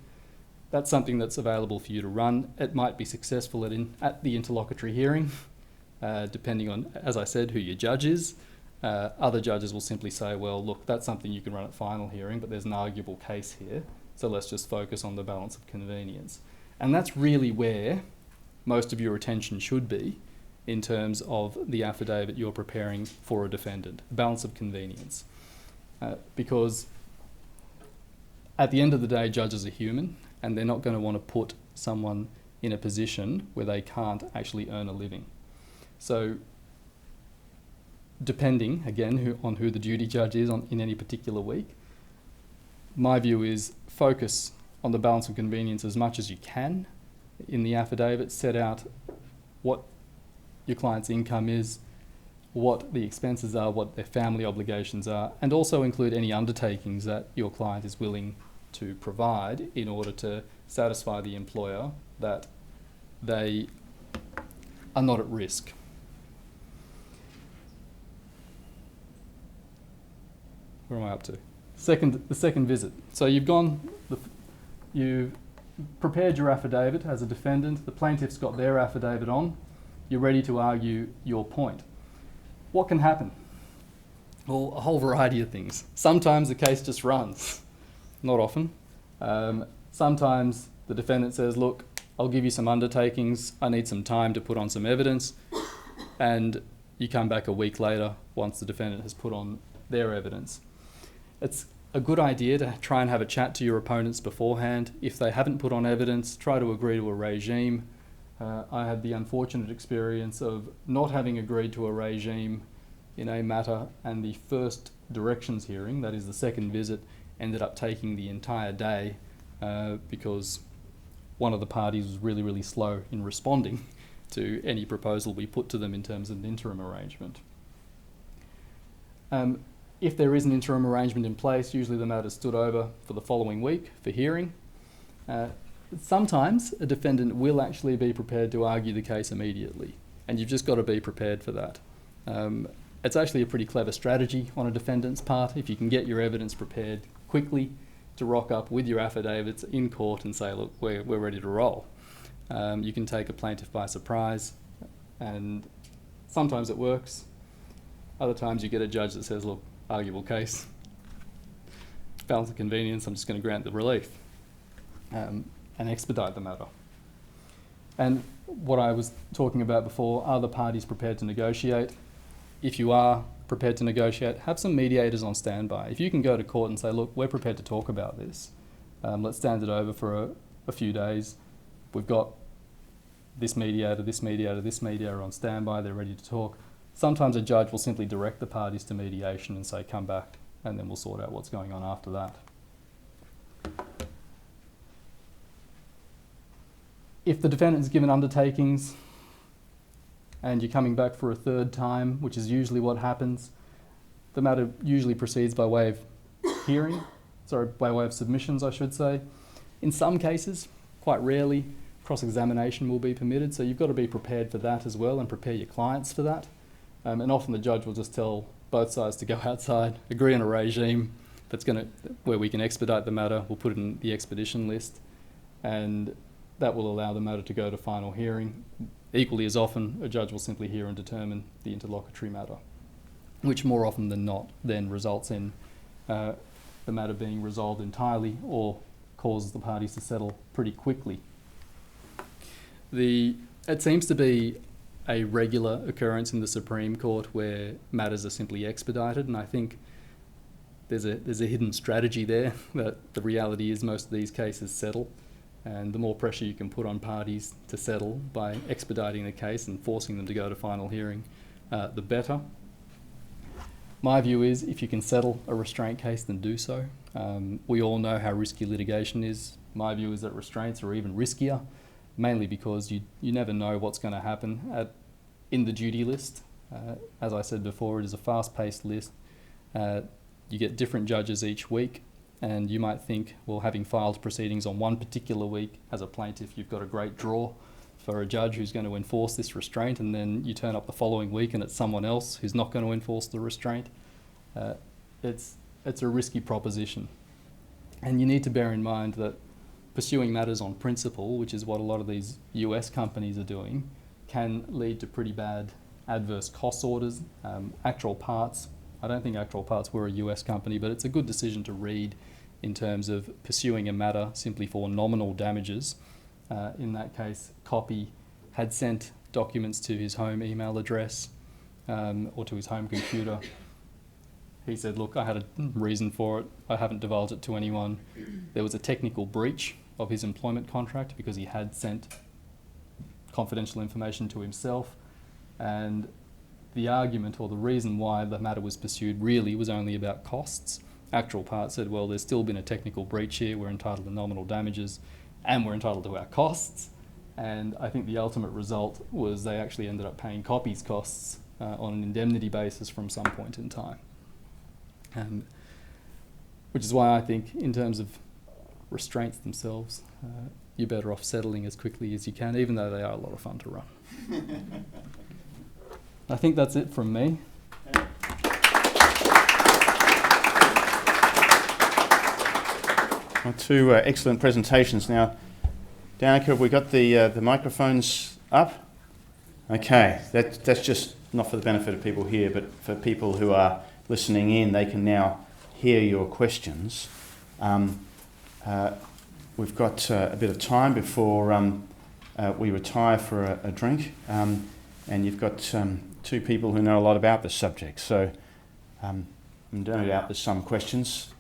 that's something that's available for you to run. It might be successful at the interlocutory hearing, depending on, as I said, who your judge is. Other judges will simply say, well, look, that's something you can run at final hearing, but there's an arguable case here, so let's just focus on the balance of convenience. And that's really where most of your attention should be in terms of the affidavit you're preparing for a defendant, balance of convenience. Because at the end of the day, judges are human, and they're not going to want to put someone in a position where they can't actually earn a living. So depending, again, on who the duty judge is in any particular week, my view is focus on the balance of convenience as much as you can in the affidavit. Set out what your client's income is, what the expenses are, what their family obligations are, and also include any undertakings that your client is willing to provide in order to satisfy the employer that they are not at risk. Where am I up to? The second visit. So you've prepared your affidavit as a defendant, the plaintiff's got their affidavit on, you're ready to argue your point. What can happen? Well, a whole variety of things. Sometimes the case just runs, not often. Sometimes the defendant says, look, I'll give you some undertakings, I need some time to put on some evidence, and you come back a week later once the defendant has put on their evidence. It's a good idea to try and have a chat to your opponents beforehand. If they haven't put on evidence, try to agree to a regime. I had the unfortunate experience of not having agreed to a regime in a matter, and the first directions hearing, that is the second visit, ended up taking the entire day because one of the parties was really, really slow in responding to any proposal we put to them in terms of an interim arrangement. If there is an interim arrangement in place, usually the matter is stood over for the following week for hearing. Sometimes a defendant will actually be prepared to argue the case immediately, and you've just got to be prepared for that. It's actually a pretty clever strategy on a defendant's part if you can get your evidence prepared quickly to rock up with your affidavits in court and say, look, we're ready to roll. You can take a plaintiff by surprise, and sometimes it works. Other times you get a judge that says, look, arguable case, balance of convenience, I'm just going to grant the relief and expedite the matter. And what I was talking about before, are the parties prepared to negotiate? If you are prepared to negotiate, have some mediators on standby. If you can go to court and say, look, we're prepared to talk about this, let's stand it over for a few days. We've got this mediator, this mediator, this mediator on standby, they're ready to talk. Sometimes a judge will simply direct the parties to mediation and say, come back, and then we'll sort out what's going on after that. If the defendant's given undertakings and you're coming back for a third time, which is usually what happens, the matter usually proceeds by way of by way of submissions, I should say. In some cases, quite rarely, cross-examination will be permitted, so you've got to be prepared for that as well and prepare your clients for that. And often the judge will just tell both sides to go outside, agree on a regime where we can expedite the matter, we'll put it in the expedition list, and that will allow the matter to go to final hearing. Equally as often, a judge will simply hear and determine the interlocutory matter, which more often than not then results in the matter being resolved entirely or causes the parties to settle pretty quickly. It seems to be a regular occurrence in the Supreme Court where matters are simply expedited, and I think there's a hidden strategy there that the reality is most of these cases settle, and the more pressure you can put on parties to settle by expediting the case and forcing them to go to final hearing, the better. My view is if you can settle a restraint case, then do so. We all know how risky litigation is. My view is that restraints are even riskier, mainly because you never know what's going to happen in the duty list. As I said before, it is a fast-paced list. You get different judges each week, and you might think, well, having filed proceedings on one particular week as a plaintiff, you've got a great draw for a judge who's going to enforce this restraint, and then you turn up the following week and it's someone else who's not going to enforce the restraint. It's a risky proposition. And you need to bear in mind that pursuing matters on principle, which is what a lot of these US companies are doing, can lead to pretty bad adverse cost orders. Actual Parts, I don't think Actual Parts were a US company, but it's a good decision to read in terms of pursuing a matter simply for nominal damages. In that case, Copy had sent documents to his home email address or to his home computer. He said, look, I had a reason for it. I haven't divulged it to anyone. There was a technical breach of his employment contract because he had sent confidential information to himself, and the argument or the reason why the matter was pursued really was only about costs. Actual Part said, well, there's still been a technical breach here, we're entitled to nominal damages, and we're entitled to our costs. And I think the ultimate result was they actually ended up paying Copy's costs on an indemnity basis from some point in time. Which is why I think in terms of restraints themselves, you're better off settling as quickly as you can, even though they are a lot of fun to run. I think that's it from me. Well, two excellent presentations. Now, Danica, have we got the microphones up? Okay, that's just not for the benefit of people here, but for people who are listening in, they can now hear your questions. We've got a bit of time before we retire for a drink, and you've got two people who know a lot about this subject, so no doubt there's some questions.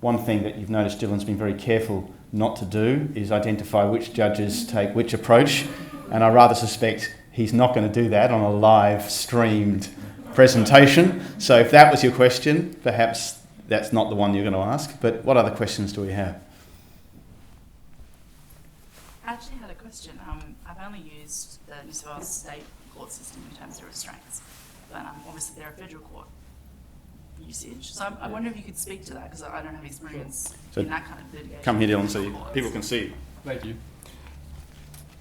One thing that you've noticed Dylan's been very careful not to do is identify which judges take which approach, and I rather suspect he's not going to do that on a live streamed presentation. So if that was your question, perhaps that's not the one you're going to ask. But what other questions do we have? I actually had a question. I've only used the New South Wales state court system in terms of restraints, but obviously they're a federal court usage. So I wonder if you could speak to that, because I don't have experience in that kind of litigation. Come here, Dylan, so people can see you. Thank you.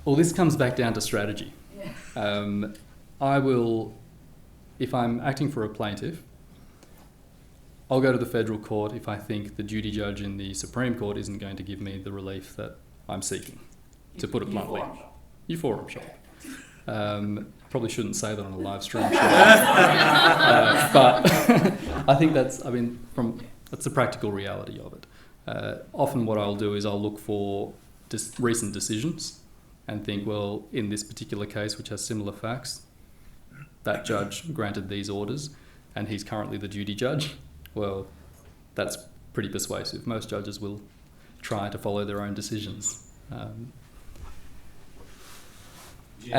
Well, this comes back down to strategy. Yeah. I will, if I'm acting for a plaintiff, I'll go to the federal court if I think the duty judge in the Supreme Court isn't going to give me the relief that I'm seeking, to put it bluntly. Forum shop. Probably shouldn't say that on a live stream show. But I think that's the practical reality of it. Often what I'll do is I'll look for recent decisions and think, well, in this particular case, which has similar facts, that judge granted these orders and he's currently the duty judge. Well, that's pretty persuasive. Most judges will try to follow their own decisions. You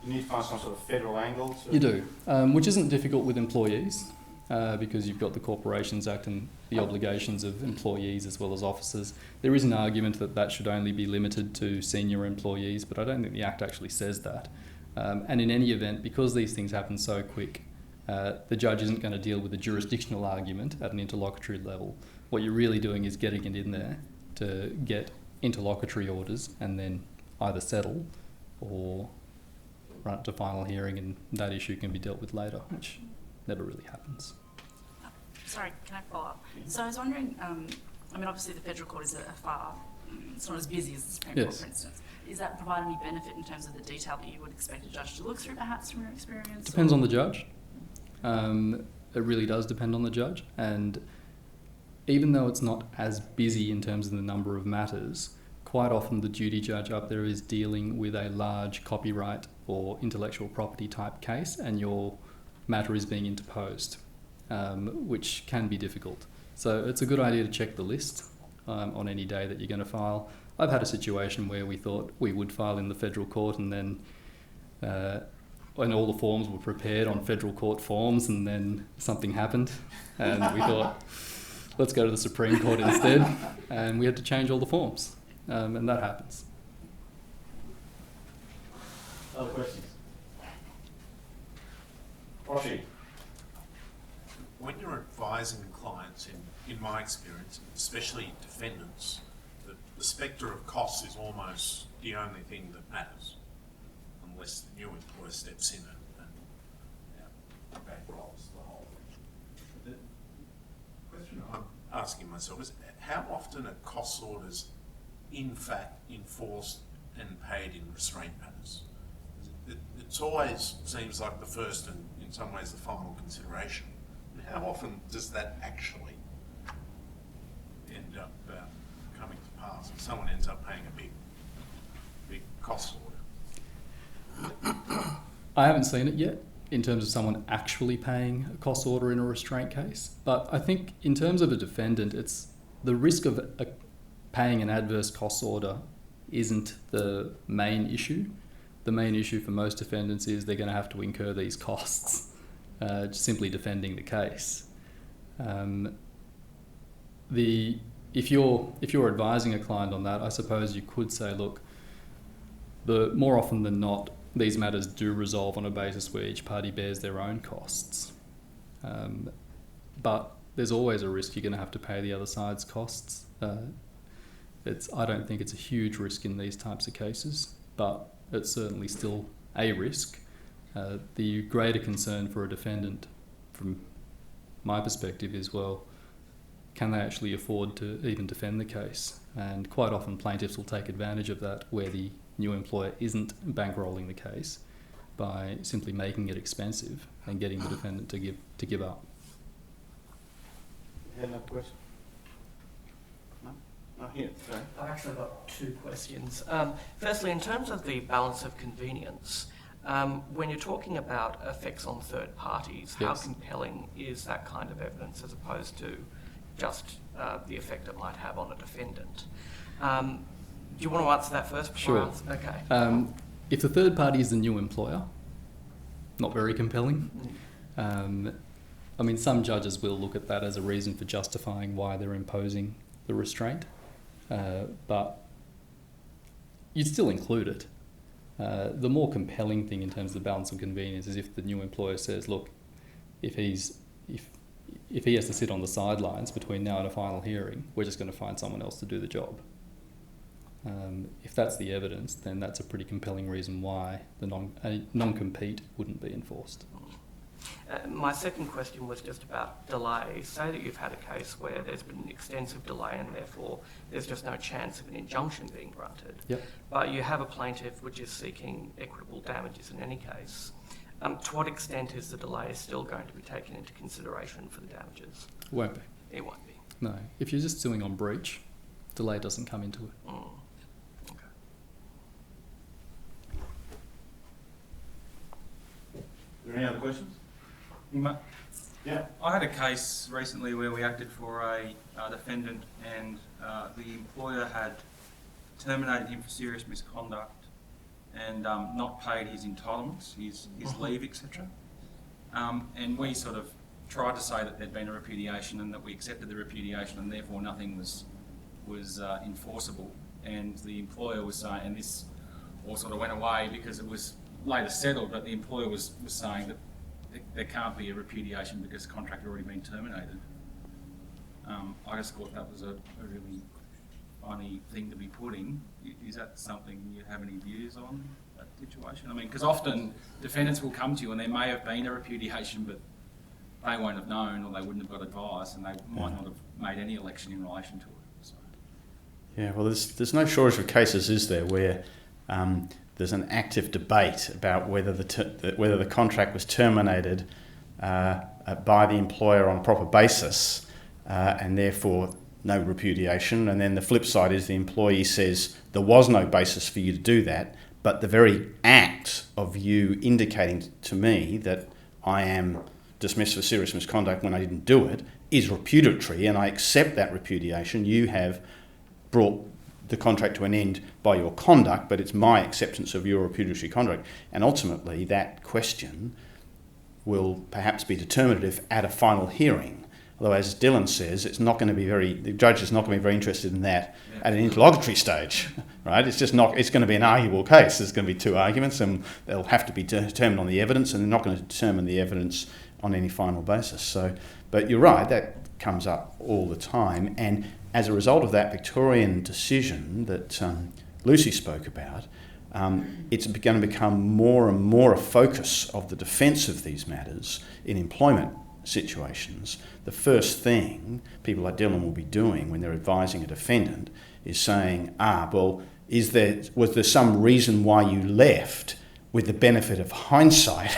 need to find some sort of federal angle? You do, which isn't difficult with employees, because you've got the Corporations Act and the obligations of employees as well as officers. There is an argument that should only be limited to senior employees, but I don't think the Act actually says that. And in any event, because these things happen so quick, the judge isn't going to deal with a jurisdictional argument at an interlocutory level. What you're really doing is getting it in there to get interlocutory orders and then either settle or run it to final hearing, and that issue can be dealt with later, which never really happens. Sorry, can I follow up? So I was wondering, obviously the federal court is it's not as busy as the Supreme Court, for instance. Is that provide any benefit in terms of the detail that you would expect a judge to look through, perhaps, from your experience? Depends on the judge. It really does depend on the judge, and even though it's not as busy in terms of the number of matters, quite often the duty judge up there is dealing with a large copyright or intellectual property type case, and your matter is being interposed, which can be difficult. So it's a good idea to check the list on any day that you're going to file. I've had a situation where we thought we would file in the federal court, and then when all the forms were prepared on federal court forms, and then something happened, and we thought, let's go to the Supreme Court instead, and we had to change all the forms, and that happens. Other questions? Roshi? When you're advising clients, in my experience, especially defendants, the spectre of costs is almost the only thing that matters, unless the new employer steps in and bankrolls the whole thing. The question I'm asking myself is, how often are cost orders in fact enforced and paid in restraint matters? It always seems like the first and in some ways the final consideration. And how often does that actually end up coming to pass? And someone ends up paying a big cost order. I haven't seen it yet in terms of someone actually paying a cost order in a restraint case, but I think in terms of a defendant, it's the risk of paying an adverse cost order isn't the main issue. The main issue for most defendants is they're going to have to incur these costs, simply defending the case. If you're advising a client on that, I suppose you could say, look, more often than not, these matters do resolve on a basis where each party bears their own costs. But there's always a risk you're going to have to pay the other side's costs. I don't think it's a huge risk in these types of cases, but it's certainly still a risk. The greater concern for a defendant, from my perspective, is, well, can they actually afford to even defend the case? And quite often plaintiffs will take advantage of that, where the new employer isn't bankrolling the case by simply making it expensive and getting the defendant to give up. had another question? No? Oh, here, sorry. I've actually got two questions. Firstly, in terms of the balance of convenience, when you're talking about effects on third parties, how Yes. compelling is that kind of evidence as opposed to just the effect it might have on a defendant? Do you want to answer that first? Before I Sure. answer? Okay. If the third party is the new employer, not very compelling. I mean, some judges will look at that as a reason for justifying why they're imposing the restraint, but you'd still include it. The more compelling thing in terms of the balance of convenience is if the new employer says, look, if he has to sit on the sidelines between now and a final hearing, we're just going to find someone else to do the job. If that's the evidence, then that's a pretty compelling reason why the non-compete wouldn't be enforced. My second question was just about delay. Say that you've had a case where there's been an extensive delay and therefore there's just no chance of an injunction being granted. Yep. But you have a plaintiff which is seeking equitable damages in any case. To what extent is the delay still going to be taken into consideration for the damages? Won't be. It won't be. No. If you're just suing on breach, delay doesn't come into it. Okay. Are there any other questions? Ingmar, Yeah. I had a case recently where we acted for a defendant and the employer had terminated him for serious misconduct and not paid his entitlements, his leave, etc. And we sort of tried to say that there'd been a repudiation and that we accepted the repudiation and therefore nothing was enforceable. And the employer was saying, and this all sort of went away because it was later settled, but the employer was saying that there can't be a repudiation because the contract had already been terminated. I just thought that was a really funny thing to be putting. Is that something you have any views on, that situation? I mean, because often defendants will come to you and there may have been a repudiation, but they won't have known or they wouldn't have got advice and they might not have made any election in relation to it. So. Yeah, well, there's no shortage of cases, is there, where there's an active debate about whether the contract was terminated by the employer on a proper basis and therefore no repudiation. And then the flip side is the employee says there was no basis for you to do that, but the very act of you indicating to me that I am dismissed for serious misconduct when I didn't do it is repudiatory, and I accept that repudiation. You have brought the contract to an end by your conduct, but it's my acceptance of your repudiatory conduct. And ultimately, that question will perhaps be determinative at a final hearing. Although, as Dilan says, the judge is not going to be very interested in that at an interlocutory stage, right? It's going to be an arguable case. There's going to be two arguments and they'll have to be determined on the evidence, and they're not going to determine the evidence on any final basis. So, but you're right, that comes up all the time. And as a result of that Victorian decision that Lucy spoke about, it's going to become more and more a focus of the defence of these matters in employment situations. The first thing people like Dilan will be doing when they're advising a defendant is saying, was there some reason why you left, with the benefit of hindsight,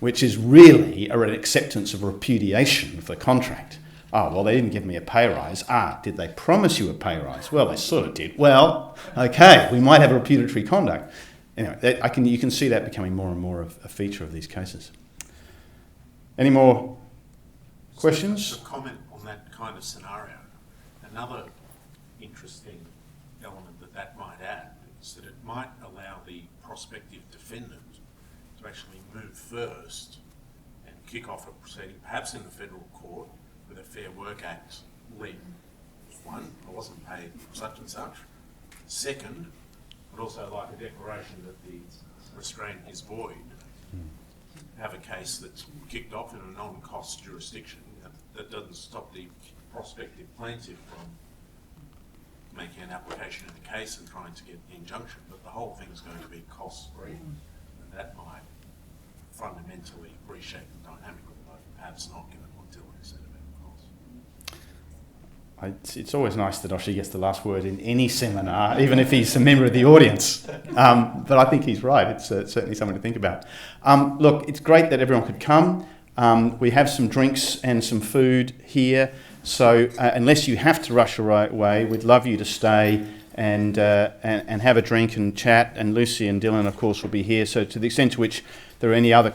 which is really an acceptance of repudiation of the contract. Oh, well, they didn't give me a pay rise. Did they promise you a pay rise? Well, they sort of did. Well, okay, we might have a repudiatory conduct. Anyway, you can see that becoming more and more of a feature of these cases. Any more questions? A comment on that kind of scenario. Another interesting element that might add is that it might allow the prospective defendant to actually move first and kick off a proceeding, perhaps in the federal court, with a Fair Work Act led. One, I wasn't paid such and such. Second, I'd also like a declaration that the restraint is void. Have a case that's kicked off in a non-cost jurisdiction that doesn't stop the prospective plaintiff from making an application in the case and trying to get the injunction, but the whole thing's going to be cost-free, and that might fundamentally reshape the dynamic, although perhaps not given what Dilan said about cost. It's always nice that Oshie gets the last word in any seminar, even if he's a member of the audience. But I think he's right. It's certainly something to think about. Look, it's great that everyone could come. We have some drinks and some food here. So unless you have to rush away, we'd love you to stay and have a drink and chat. And Lucy and Dylan, of course, will be here. So to the extent to which there are any other